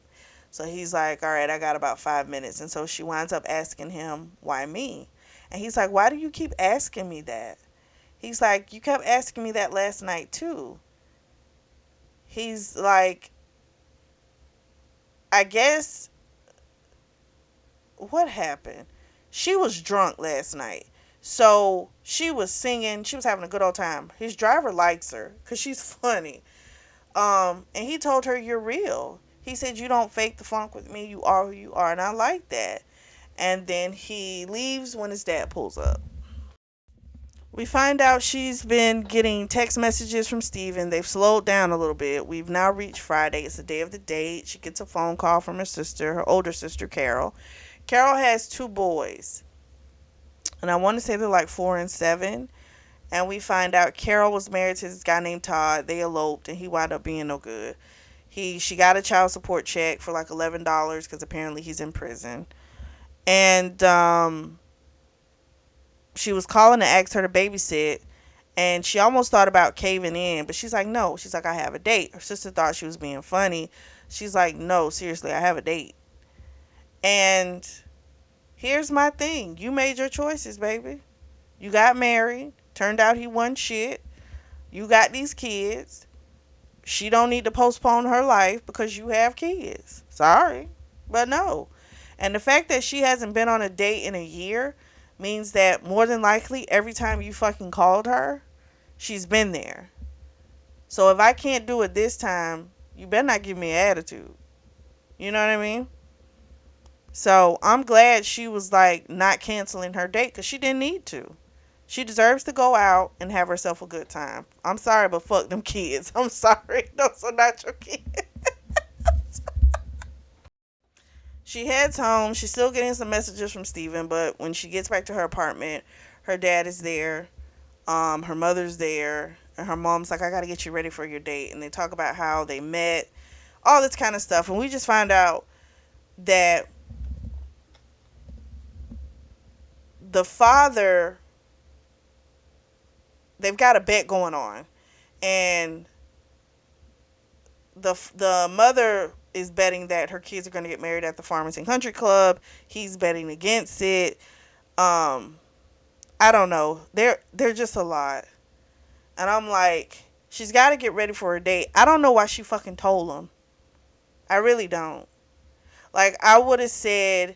So he's like, all right, I got about 5 minutes. And so she winds up asking him, why me? And he's like, why do you keep asking me that? He's like, you kept asking me that last night too. He's like, I guess, what happened? She was drunk last night. So she was singing. She was having a good old time. His driver likes her because she's funny. And he told her, you're real. He said, you don't fake the funk with me. You are who you are. And I like that. And then he leaves when his dad pulls up. We find out she's been getting text messages from Steven. They've slowed down a little bit. We've now reached Friday. It's the day of the date. She gets a phone call from her sister, her older sister, Carol. Carol has two boys, and I want to say they're like 4 and 7. And we find out Carol was married to this guy named Todd. They eloped, and he wound up being no good. She got a child support check for like $11 because apparently he's in prison. And she was calling to ask her to babysit, and she almost thought about caving in, but she's like, no. She's like, I have a date. Her sister thought she was being funny. She's like, no, seriously, I have a date. And here's my thing. You made your choices, baby. You got married. Turned out he won shit. You got these kids. She don't need to postpone her life because you have kids. Sorry, but no. And the fact that she hasn't been on a date in a year means that more than likely every time you fucking called her, she's been there. So if I can't do it this time, you better not give me an attitude. You know what I mean? So I'm glad she was like not canceling her date because she didn't need to. She deserves to go out and have herself a good time. I'm sorry, but fuck them kids. I'm sorry. Those are not your kids. She heads home. She's still getting some messages from Steven, but when she gets back to her apartment, her dad is there. Her mother's there. And her mom's like, I gotta get you ready for your date. And they talk about how they met, all this kind of stuff. And we just find out that the father, they've got a bet going on. And the mother is betting that her kids are going to get married at the Farmington Country Club. He's betting against it. I don't know. They're just a lot. And I'm like, she's got to get ready for her date. I don't know why she fucking told him. I really don't. Like, I would have said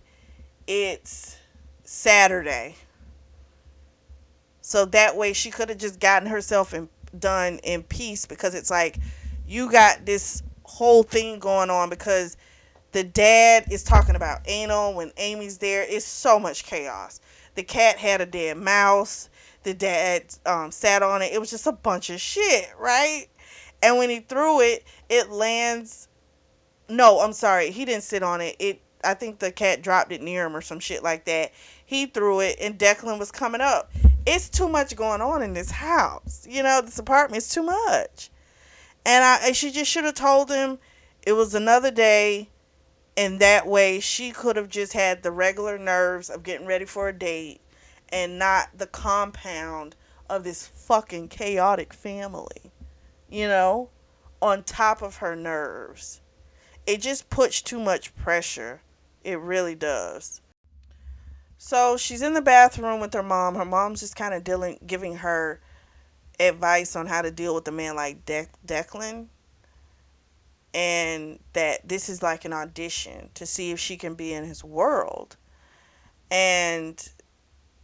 it's Saturday. So that way she could have just gotten herself done in peace, because it's like you got this whole thing going on because the dad is talking about anal when Amy's there. It's so much chaos. The cat had a dead mouse. The dad sat on it. It was just a bunch of shit, right? And when he threw it, it lands. No, I'm sorry. He didn't sit on it. I think the cat dropped it near him or some shit like that. He threw it, and Declan was coming up. It's too much going on in this house. This apartment is too much. And she just should have told him it was another day, and that way she could have just had the regular nerves of getting ready for a date and not the compound of this fucking chaotic family, you know, on top of her nerves. It just puts too much pressure. It really does. So she's in the bathroom with her mom. Her mom's just kind of giving her advice on how to deal with a man like Declan, and that this is like an audition to see if she can be in his world. And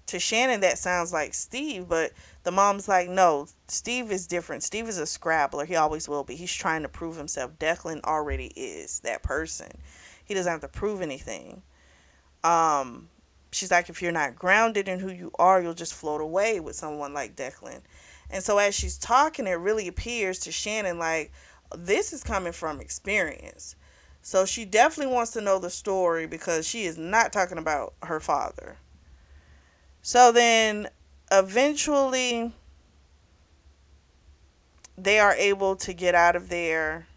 to Shannon, that sounds like Steve, but the mom's like, no, Steve is different. Steve is a scrabbler. He always will be. He's trying to prove himself. Declan already is that person. He doesn't have to prove anything. Um, she's like, if you're not grounded in who you are, you'll just float away with someone like Declan. And so as she's talking, it really appears to Shannon like this is coming from experience. So she definitely wants to know the story because she is not talking about her father. So then eventually they are able to get out of there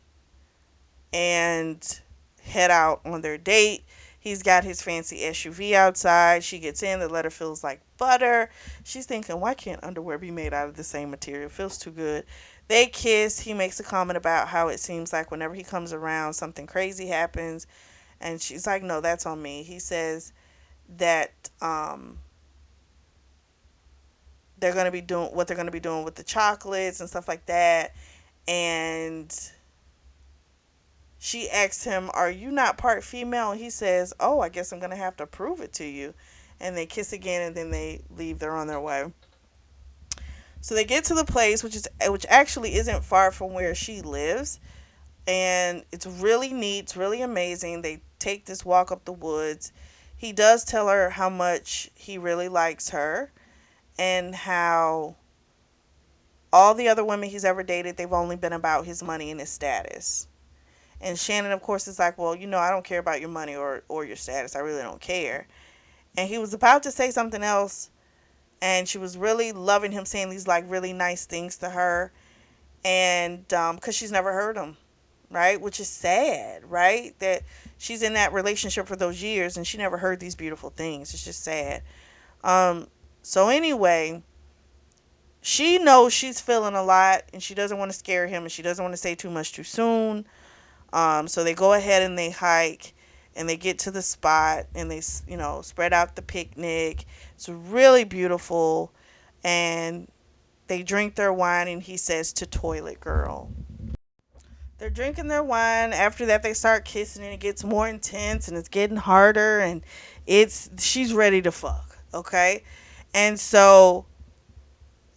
and head out on their date. He's got his fancy SUV outside. She gets in. The letter feels like butter. She's thinking, why can't underwear be made out of the same material? It feels too good. They kiss. He makes a comment about how it seems like whenever he comes around, something crazy happens. And she's like, no, that's on me. He says that they're going to be doing what they're going to be doing with the chocolates and stuff like that. And she asks him, are you not part female? And he says, oh, I guess I'm going to have to prove it to you. And they kiss again, and then they leave. They're on their way. So they get to the place, which actually isn't far from where she lives. And it's really neat. It's really amazing. They take this walk up the woods. He does tell her how much he really likes her, and how all the other women he's ever dated, they've only been about his money and his status. And Shannon, of course, is like, well, I don't care about your money or your status. I really don't care. And he was about to say something else, and she was really loving him saying these like really nice things to her, and because she's never heard them, right? Which is sad, right? That she's in that relationship for those years and she never heard these beautiful things. It's just sad. Um, so anyway, she knows she's feeling a lot, and she doesn't want to scare him, and she doesn't want to say too much too soon. So they go ahead and they hike, and they get to the spot, and they, spread out the picnic. It's really beautiful, and they drink their wine, and he says to toilet girl. They're drinking their wine. After that, they start kissing, and it gets more intense, and it's getting harder, and she's ready to fuck. Okay, and so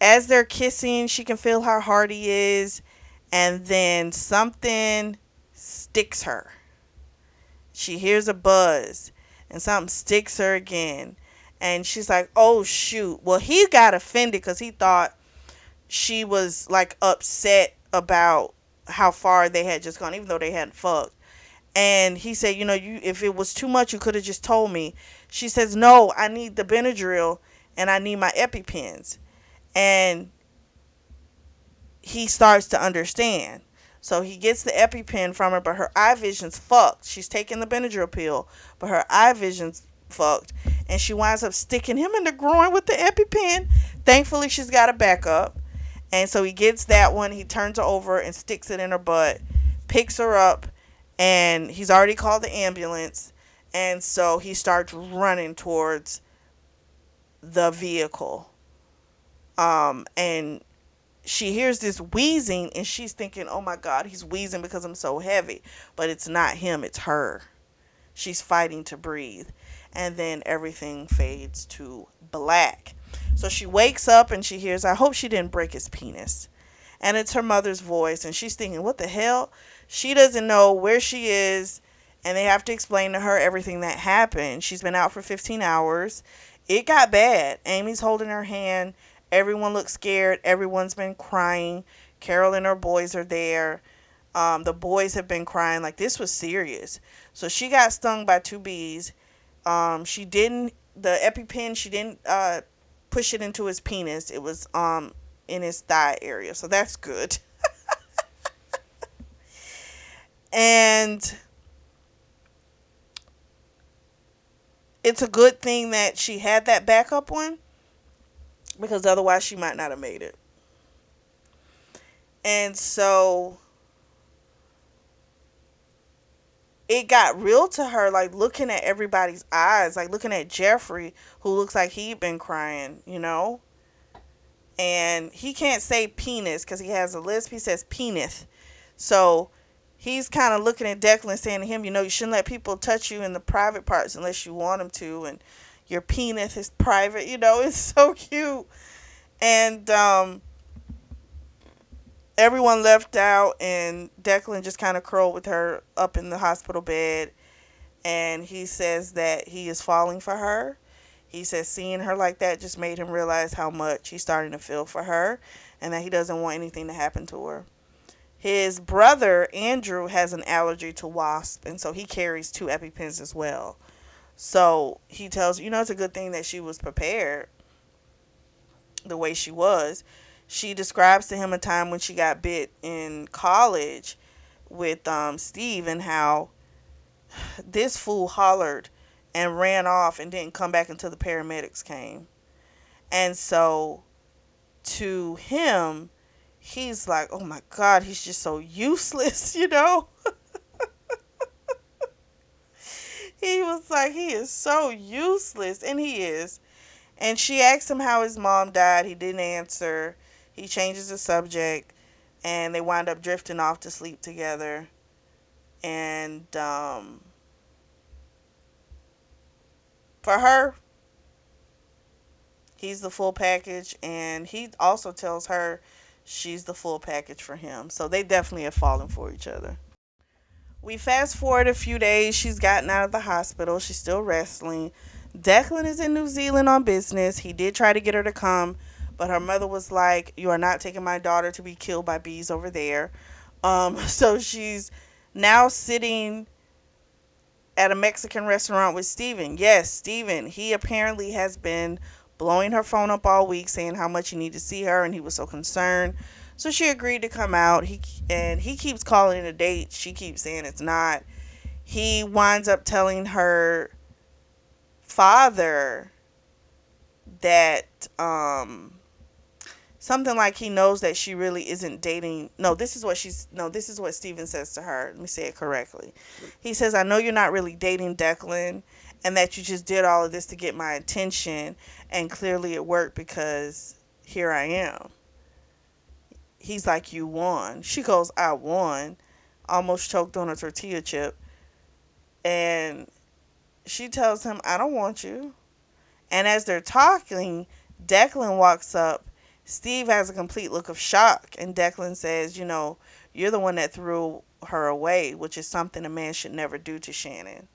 as they're kissing, she can feel how hard he is, and then something sticks her. She hears a buzz, and something sticks her again. And she's like, oh, shoot. Well, he got offended because he thought she was like upset about how far they had just gone, even though they hadn't fucked. And he said, if it was too much, you could have just told me. She says, no, I need the Benadryl and I need my EpiPens. And he starts to understand. So he gets the EpiPen from her, but her eye vision's fucked. She's taking the Benadryl pill, but her eye vision's fucked. And she winds up sticking him in the groin with the EpiPen. Thankfully, she's got a backup. And so he gets that one. He turns her over and sticks it in her butt, picks her up, and he's already called the ambulance. And so he starts running towards the vehicle. And she hears this wheezing, and she's thinking, oh my God, he's wheezing because I'm so heavy. But it's not him, it's her. She's fighting to breathe. And then everything fades to black. So she wakes up and she hears, I hope she didn't break his penis. And it's her mother's voice. And she's thinking, what the hell? She doesn't know where she is. And they have to explain to her everything that happened. She's been out for 15 hours. It got bad. Amy's holding her hand. Everyone looks scared. Everyone's been crying. Carol and her boys are there. The boys have been crying. Like, this was serious. So she got stung by two bees. She didn't, the EpiPen, she didn't push it into his penis. It was in his thigh area. So that's good. And it's a good thing that she had that backup one, because otherwise she might not have made it. And so it got real to her, like looking at everybody's eyes, like looking at Jeffrey, who looks like he'd been crying, you know? And he can't say penis because he has a lisp. He says penis. So he's kind of looking at Declan, saying to him, you know, you shouldn't let people touch you in the private parts unless you want them to. And your penis is private. You know, it's so cute. And everyone left out, and Declan just kind of curled with her up in the hospital bed. And he says that he is falling for her. He says seeing her like that just made him realize how much he's starting to feel for her, and that he doesn't want anything to happen to her. His brother, Andrew, has an allergy to wasp, and so he carries two EpiPens as well. So he tells, you know, it's a good thing that she was prepared the way she was. She describes to him a time when she got bit in college with Steve, and how this fool hollered and ran off and didn't come back until the paramedics came. And so to him, he's like, oh my God, he's just so useless, you know? He was like, he is so useless. And he is. And she asked him how his mom died. He didn't answer. He changes the subject. And they wind up drifting off to sleep together. And for her, he's the full package. And he also tells her she's the full package for him. So they definitely have fallen for each other. We fast forward a few days. She's gotten out of the hospital. She's still wrestling. Declan is in New Zealand on business. He did try to get her to come, but her mother was like, you are not taking my daughter to be killed by bees over there. So she's now sitting at a Mexican restaurant with Steven. Yes, Steven. He apparently has been blowing her phone up all week, saying how much he needed to see her, and he was so concerned. So she agreed to come out. He keeps calling it a date. She keeps saying it's not. He winds up telling her father that something like he knows that she really isn't dating. This is what Steven says to her. Let me say it correctly. He says, I know you're not really dating Declan, and that you just did all of this to get my attention, and clearly it worked because here I am. He's like, you won. She goes, I won. Almost choked on a tortilla chip. And she tells him, I don't want you. And as they're talking, Declan walks up. Steve has a complete look of shock. And Declan says, you know, you're the one that threw her away, which is something a man should never do to Shannon.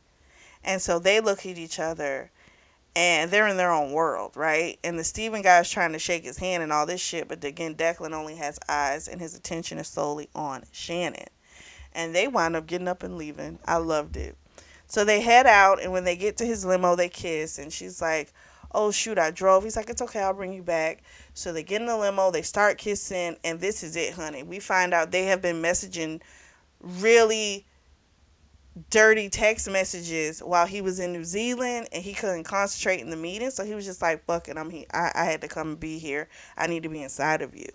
And so they look at each other, and they're in their own world, right? And the Steven guy is trying to shake his hand and all this shit, but again, Declan only has eyes, and his attention is solely on Shannon. And they wind up getting up and leaving. I loved it. So they head out, and when they get to his limo, they kiss, and she's like, oh shoot, I drove. He's like, it's okay, I'll bring you back. So they get in the limo, they start kissing, and this is it, honey. We find out they have been messaging really dirty text messages while he was in New Zealand, and he couldn't concentrate in the meeting, so he was just like, fuck it, I'm here. I had to come and be here. I need to be inside of you.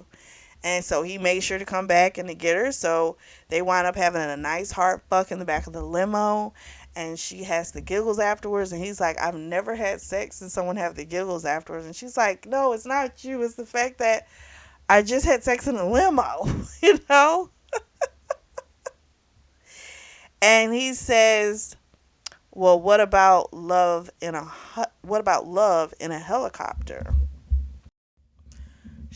And so he made sure to come back and to get her. So they wind up having a nice heart fuck in the back of the limo, and she has the giggles afterwards, and he's like, I've never had sex and someone have the giggles afterwards. And she's like, no, it's not you, it's the fact that I just had sex in a limo. You know. And he says, well, what about love in a helicopter?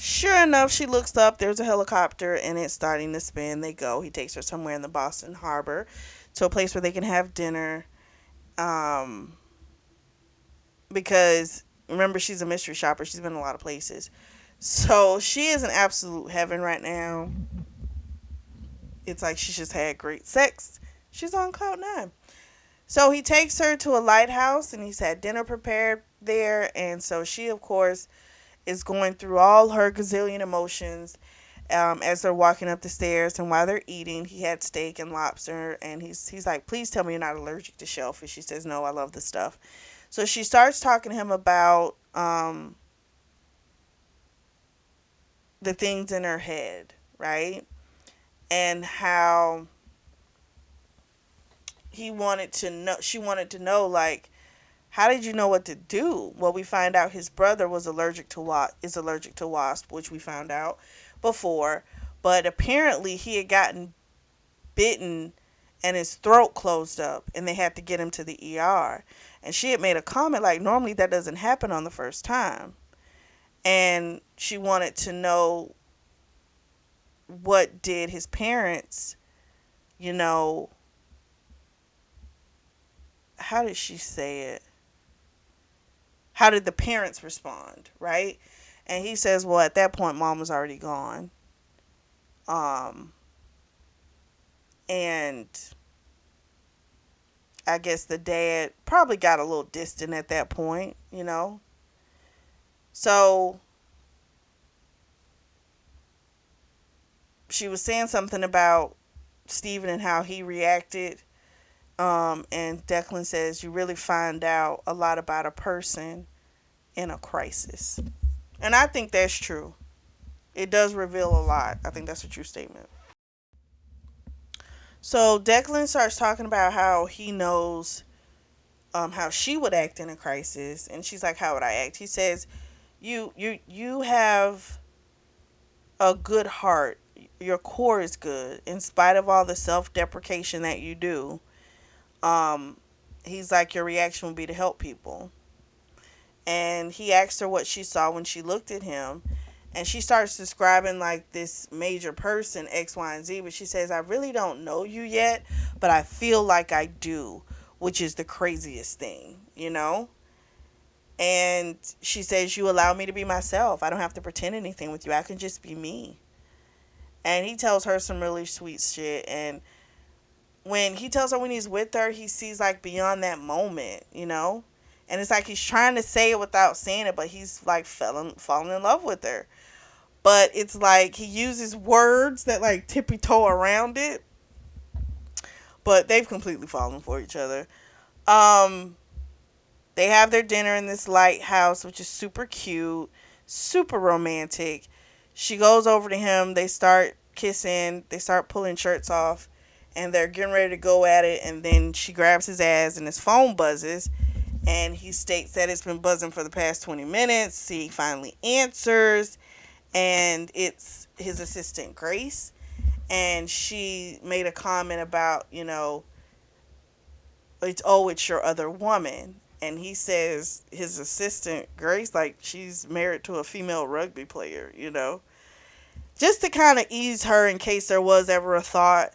Sure enough, she looks up. There's a helicopter and it's starting to spin. They go. He takes her somewhere in the Boston Harbor to a place where they can have dinner. Um, because remember, she's a mystery shopper. She's been a lot of places. So she is in absolute heaven right now. It's like she's just had great sex. She's on cloud nine. So he takes her to a lighthouse and he's had dinner prepared there. And so she, of course, is going through all her gazillion emotions as they're walking up the stairs. And while they're eating, he had steak and lobster. And he's like, please tell me you're not allergic to shellfish. She says, no, I love this stuff. So she starts talking to him about the things in her head, right? And how she wanted to know, like, how did you know what to do? Well, we find out his brother is allergic to wasp, which we found out before. But apparently he had gotten bitten and his throat closed up and they had to get him to the ER. And she had made a comment like, normally that doesn't happen on the first time. And she wanted to know, what did his parents, you know, how did she say it? How did the parents respond, right? And he says, well, at that point, mom was already gone. Um, and I guess the dad probably got a little distant at that point, you know? So she was saying something about Steven and how he reacted. And Declan says, you really find out a lot about a person in a crisis. And I think that's true. It does reveal a lot. I think that's a true statement. So Declan starts talking about how he knows how she would act in a crisis, and she's like, "How would I act?" He says, "You have a good heart. Your core is good, in spite of all the self deprecation that you do." Um, he's like, "Your reaction would be to help people." And he asked her what she saw when she looked at him, and she starts describing like this major person, X, Y, and Z, but she says, I really don't know you yet, but I feel like I do, which is the craziest thing, you know? And she says, you allow me to be myself. I don't have to pretend anything with you. I can just be me. And he tells her some really sweet shit. And when he tells her when he's with her, he sees like beyond that moment, you know? And it's like he's trying to say it without saying it, but he's like falling in love with her. But it's like he uses words that like tippy toe around it, but they've completely fallen for each other. Um, they have their dinner in this lighthouse, which is super cute, super romantic. She goes over to him. They start kissing. They start pulling shirts off, and they're getting ready to go at it. And then she grabs his ass, and his phone buzzes. And he states that it's been buzzing for the past 20 minutes. He finally answers, and it's his assistant Grace. And she made a comment about, it's your other woman. And he says his assistant Grace, like, she's married to a female rugby player, just to kind of ease her in case there was ever a thought,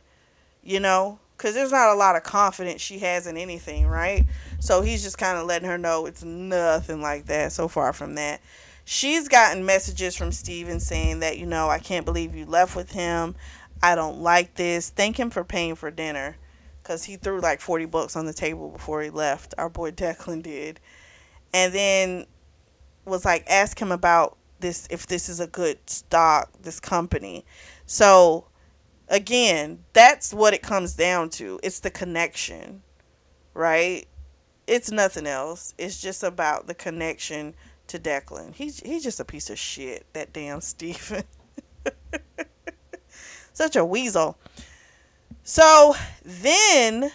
because there's not a lot of confidence she has in anything, right? So he's just kind of letting her know it's nothing like that, so far from that. She's gotten messages from Steven saying that, I can't believe you left with him. I don't like this. Thank him for paying for dinner, because he threw like $40 on the table before he left. Our boy Declan did. And then was like, ask him about this, if this is a good stock, this company. So again, that's what it comes down to. It's the connection, right? It's nothing else. It's just about the connection to Declan. He's just a piece of shit, that damn Steven. Such a weasel. So then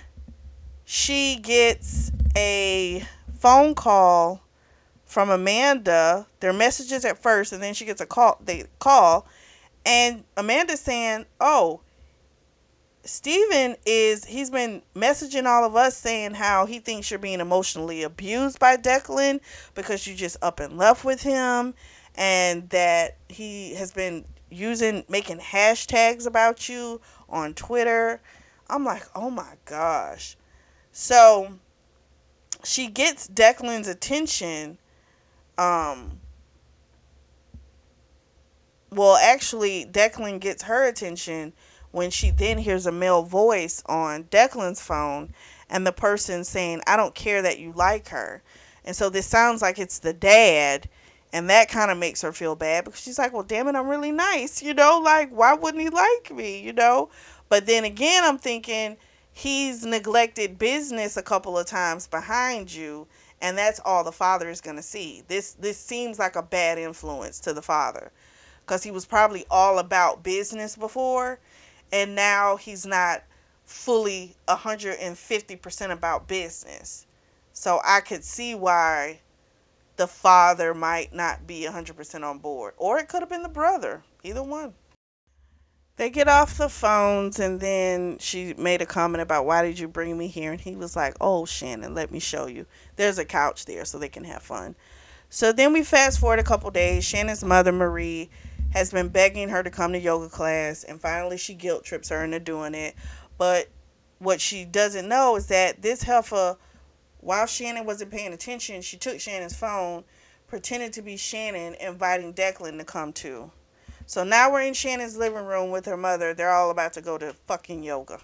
she gets a phone call from Amanda. They're messages at first, and then she gets a call. They call, and Amanda's saying, "Oh, he's been messaging all of us saying how he thinks you're being emotionally abused by Declan because you just up and left with him, and that he has been making hashtags about you on Twitter. I'm like, oh my gosh. So she gets Declan's attention. Um, well, actually, Declan gets her attention when she then hears a male voice on Declan's phone, and the person saying, I don't care that you like her. And so this sounds like it's the dad, and that kind of makes her feel bad because she's like, well, damn it, I'm really nice, like, why wouldn't he like me? But then again, I'm thinking, he's neglected business a couple of times behind you, and that's all the father is going to see. This seems like a bad influence to the father because he was probably all about business before, and now he's not fully 150% about business. So I could see why the father might not be 100% on board, or it could have been the brother, either one. They get off the phones, and then she made a comment about, why did you bring me here? And he was like, oh, Shannon, let me show you. There's a couch there so they can have fun. So then we fast forward a couple days. Shannon's mother, Marie, has been begging her to come to yoga class, and finally she guilt trips her into doing it. But what she doesn't know is that this heifer, while Shannon wasn't paying attention, she took Shannon's phone, pretended to be Shannon, inviting Declan to come too. So now we're in Shannon's living room with her mother. They're all about to go to fucking yoga.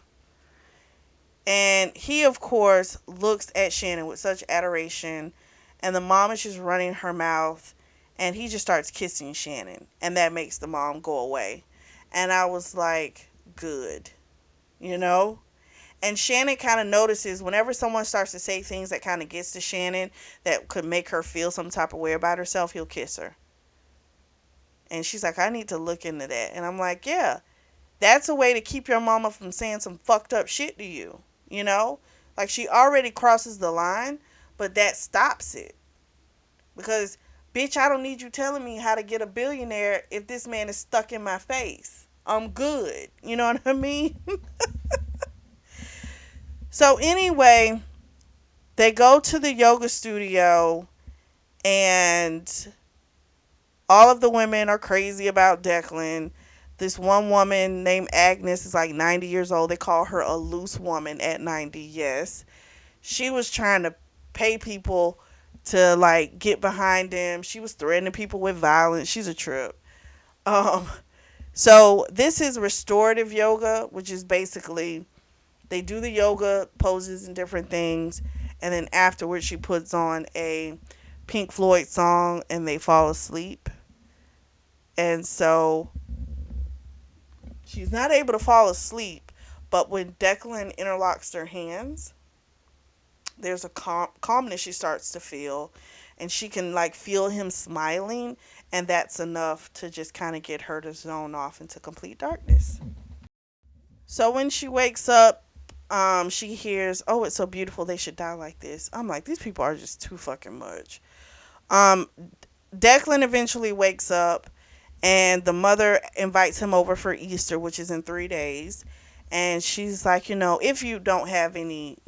And he, of course, looks at Shannon with such adoration. And the mom is just running her mouth. And he just starts kissing Shannon. And that makes the mom go away. And I was like, good. You know? And Shannon kind of notices whenever someone starts to say things that kind of gets to Shannon that could make her feel some type of way about herself, he'll kiss her. And she's like, I need to look into that. And I'm like, yeah, that's a way to keep your mama from saying some fucked up shit to you. You know? Like, she already crosses the line, but that stops it. Because, bitch, I don't need you telling me how to get a billionaire if this man is stuck in my face. I'm good. You know what I mean? So, anyway, they go to the yoga studio, and all of the women are crazy about Declan. This one woman named Agnes is like 90 years old. They call her a loose woman at 90, yes. She was trying to pay people to like get behind him. She was threatening people with violence. She's a trip. Um, so this is restorative yoga, which is basically they do the yoga poses and different things, and then afterwards she puts on a Pink Floyd song and they fall asleep. And so she's not able to fall asleep, but when Declan interlocks their hands, there's a calmness she starts to feel, and she can like feel him smiling, and that's enough to just kind of get her to zone off into complete darkness. So when she wakes up, she hears, oh, it's so beautiful, they should die like this. I'm like, these people are just too fucking much. um Declan eventually wakes up, and the mother invites him over for Easter, which is in 3 days. And she's like, if you don't have any,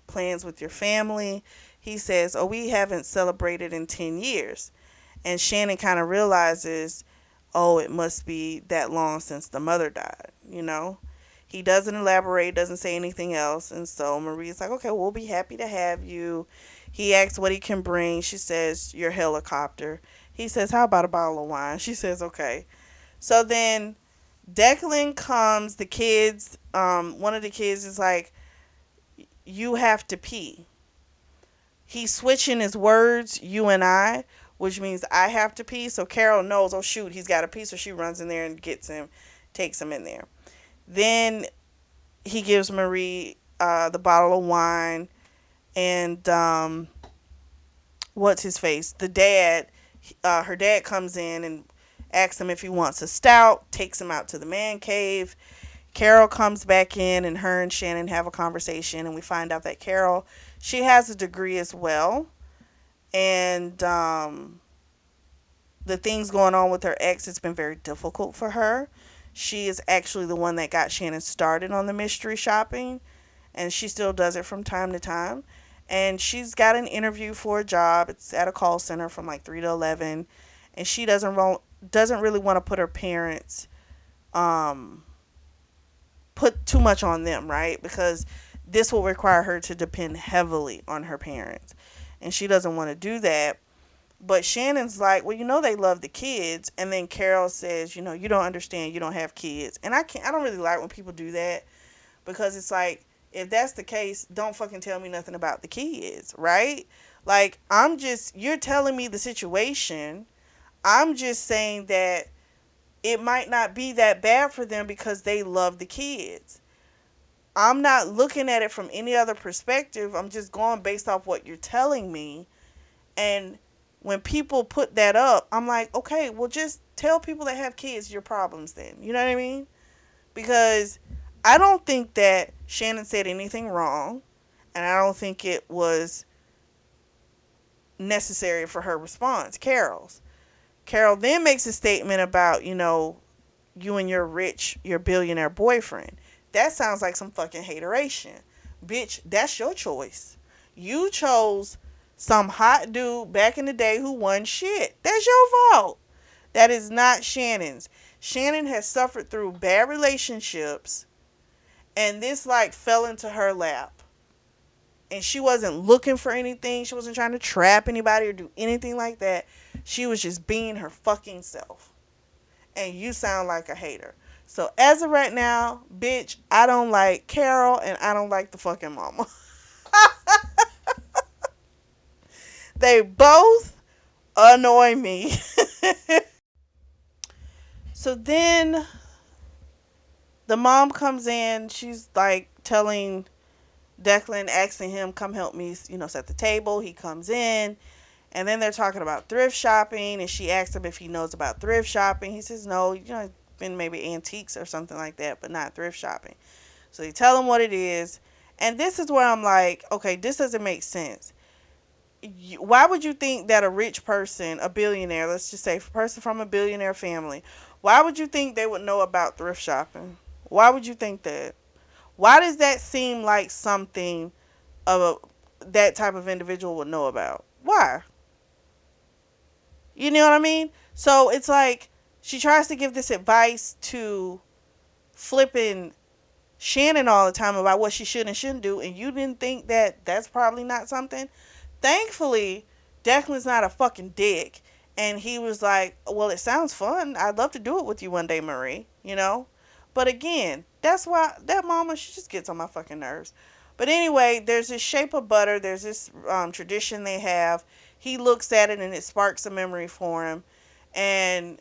plans with your family, he says, oh, we haven't celebrated in 10 years. And Shannon kind of realizes, oh, it must be that long since the mother died. He doesn't elaborate, doesn't say anything else. And so Marie's like, okay, we'll be happy to have you. He asks what he can bring. She says, your helicopter. He says, how about a bottle of wine? She says, okay. So then Declan comes, the kids, one of the kids is like, you have to pee. He's switching his words, you and I, which means I have to pee. So Carol knows, oh shoot, he's got to pee. So she runs in there and gets him, takes him in there. Then he gives Marie the bottle of wine, and what's his face? The dad, her dad comes in and asks him if he wants a stout, takes him out to the man cave. Carol comes back in, and her and Shannon have a conversation, and we find out that Carol, she has a degree as well. And the things going on with her ex, it's been very difficult for her. She is actually the one that got Shannon started on the mystery shopping, and she still does it from time to time. And she's got an interview for a job. It's at a call center from like 3 to 11. and she doesn't really want to put her parents um put too much on them, right? Because this will require her to depend heavily on her parents. And she doesn't want to do that. But Shannon's like, well, they love the kids. And then Carol says, you don't understand. You don't have kids. And I don't really like when people do that, because it's like, if that's the case, don't fucking tell me nothing about the kids, right? Like, you're telling me the situation. I'm just saying that it might not be that bad for them because they love the kids. I'm not looking at it from any other perspective. I'm just going based off what you're telling me. And when people put that up, I'm like, okay, well, just tell people that have kids your problems then. You know what I mean? Because I don't think that Shannon said anything wrong. And I don't think it was necessary for her response, Carol's. Carol then makes a statement about, you and your billionaire boyfriend. That sounds like some fucking hateration. Bitch, that's your choice. You chose some hot dude back in the day who won shit. That's your fault. That is not Shannon's. Shannon has suffered through bad relationships, and this like fell into her lap. And she wasn't looking for anything. She wasn't trying to trap anybody or do anything like that. She was just being her fucking self. And you sound like a hater. So as of right now, bitch, I don't like Carol and I don't like the fucking mama. They both annoy me. So then the mom comes in. She's like telling Declan, asking him, come help me, set the table. He comes in. And then they're talking about thrift shopping. And she asks him if he knows about thrift shopping. He says, no, it's been maybe antiques or something like that, but not thrift shopping. So you tell him what it is. And this is where I'm like, okay, this doesn't make sense. Why would you think that a rich person, a billionaire, let's just say a person from a billionaire family, why would you think they would know about thrift shopping? Why would you think that? Why does that seem like something of that type of individual would know about? Why? You know what I mean? So it's like she tries to give this advice to flipping Shannon all the time about what she should and shouldn't do, and you didn't think that that's probably not something. Thankfully, Declan's not a fucking dick, and he was like, "Well, it sounds fun. I'd love to do it with you one day, Marie." But again, that's why that mama, she just gets on my fucking nerves. But anyway, there's this shape of butter. There's this tradition they have. He looks at it and it sparks a memory for him, and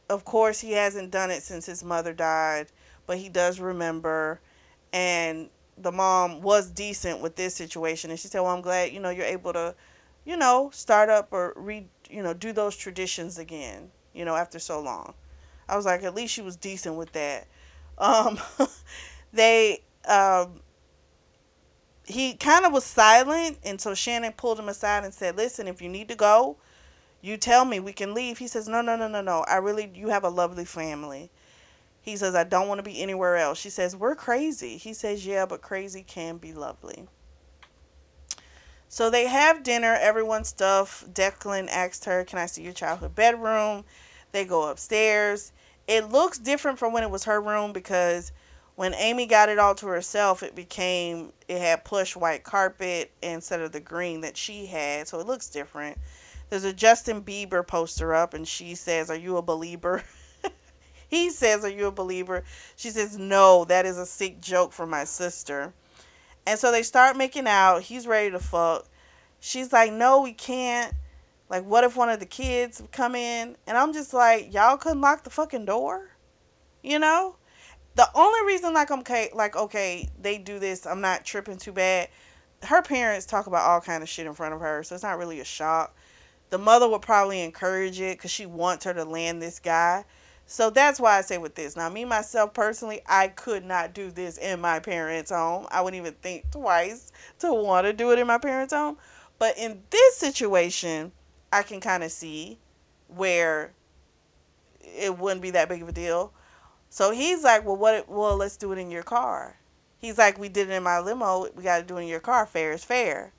of course he hasn't done it since his mother died, but he does remember. And the mom was decent with this situation, and she said, well, I'm glad you're able to start up or do those traditions again, after so long. I was like, at least she was decent with that. um they He kind of was silent, and so Shannon pulled him aside and said, listen, if you need to go, you tell me, we can leave. He says, no, no, no, no, no, you have a lovely family. He says, I don't want to be anywhere else. She says, we're crazy. He says, yeah, but crazy can be lovely. So they have dinner. Everyone's stuffed. Declan asked her, can I see your childhood bedroom? They go upstairs. It looks different from when it was her room, because when Amy got it all to herself, it had plush white carpet instead of the green that she had. So it looks different. There's a Justin Bieber poster up, and she says, are you a believer? He says, are you a believer? She says, no, that is a sick joke from my sister. And so they start making out. He's ready to fuck. She's like, no, we can't. Like, what if one of the kids come in? And I'm just like, y'all couldn't lock the fucking door? You know? The only reason, like, okay, they do this, I'm not tripping too bad. Her parents talk about all kind of shit in front of her, so it's not really a shock. The mother would probably encourage it because she wants her to land this guy. So that's why I say with this. Now, me, myself, personally, I could not do this in my parents' home. I wouldn't even think twice to want to do it in my parents' home. But in this situation, I can kind of see where it wouldn't be that big of a deal. So he's like, well, let's do it in your car. He's like, we did it in my limo. We got to do it in your car. Fair is fair.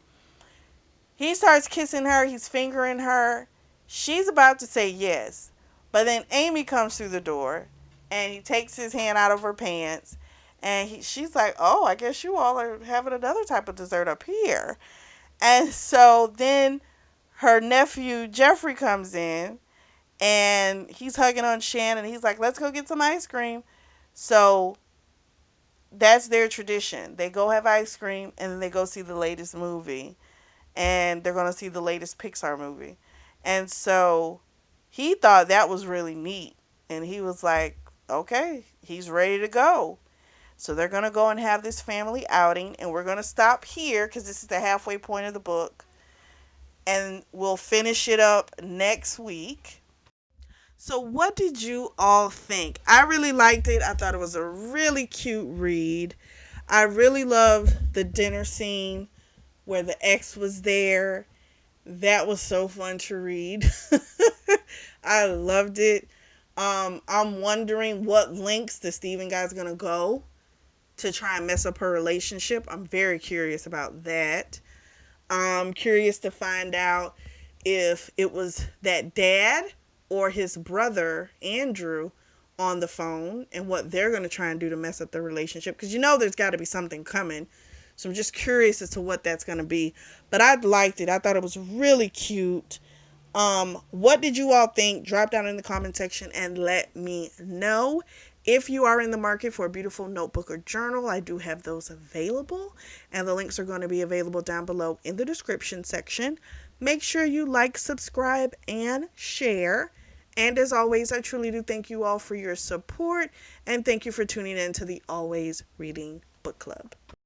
He starts kissing her. He's fingering her. She's about to say yes, but then Amy comes through the door, and he takes his hand out of her pants, and she's like, "Oh, I guess you all are having another type of dessert up here." And so then her nephew Jeffrey comes in, and he's hugging on Shannon. He's like, "Let's go get some ice cream." So that's their tradition. They go have ice cream, and then they go see the latest movie, and they're going to see the latest Pixar movie. And so he thought that was really neat. And he was like, okay, he's ready to go. So they're going to go and have this family outing. And we're going to stop here because this is the halfway point of the book. And we'll finish it up next week. So, what did you all think? I really liked it. I thought it was a really cute read. I really loved the dinner scene where the ex was there. That was so fun to read. I loved it. I'm wondering what lengths the Steven guy's gonna go to try and mess up her relationship. I'm very curious about that. I'm curious to find out if it was that dad or his brother Andrew on the phone and what they're going to try and do to mess up the relationship, because you know there's got to be something coming. So I'm just curious as to what that's going to be. But I liked it. I thought it was really cute. What did you all think? Drop down in the comment section and let me know. If you are in the market for a beautiful notebook or journal, I do have those available, and the links are going to be available down below in the description section. Make sure you like, subscribe, and share. And as always, I truly do thank you all for your support, and thank you for tuning in to the Always Reading Book Club.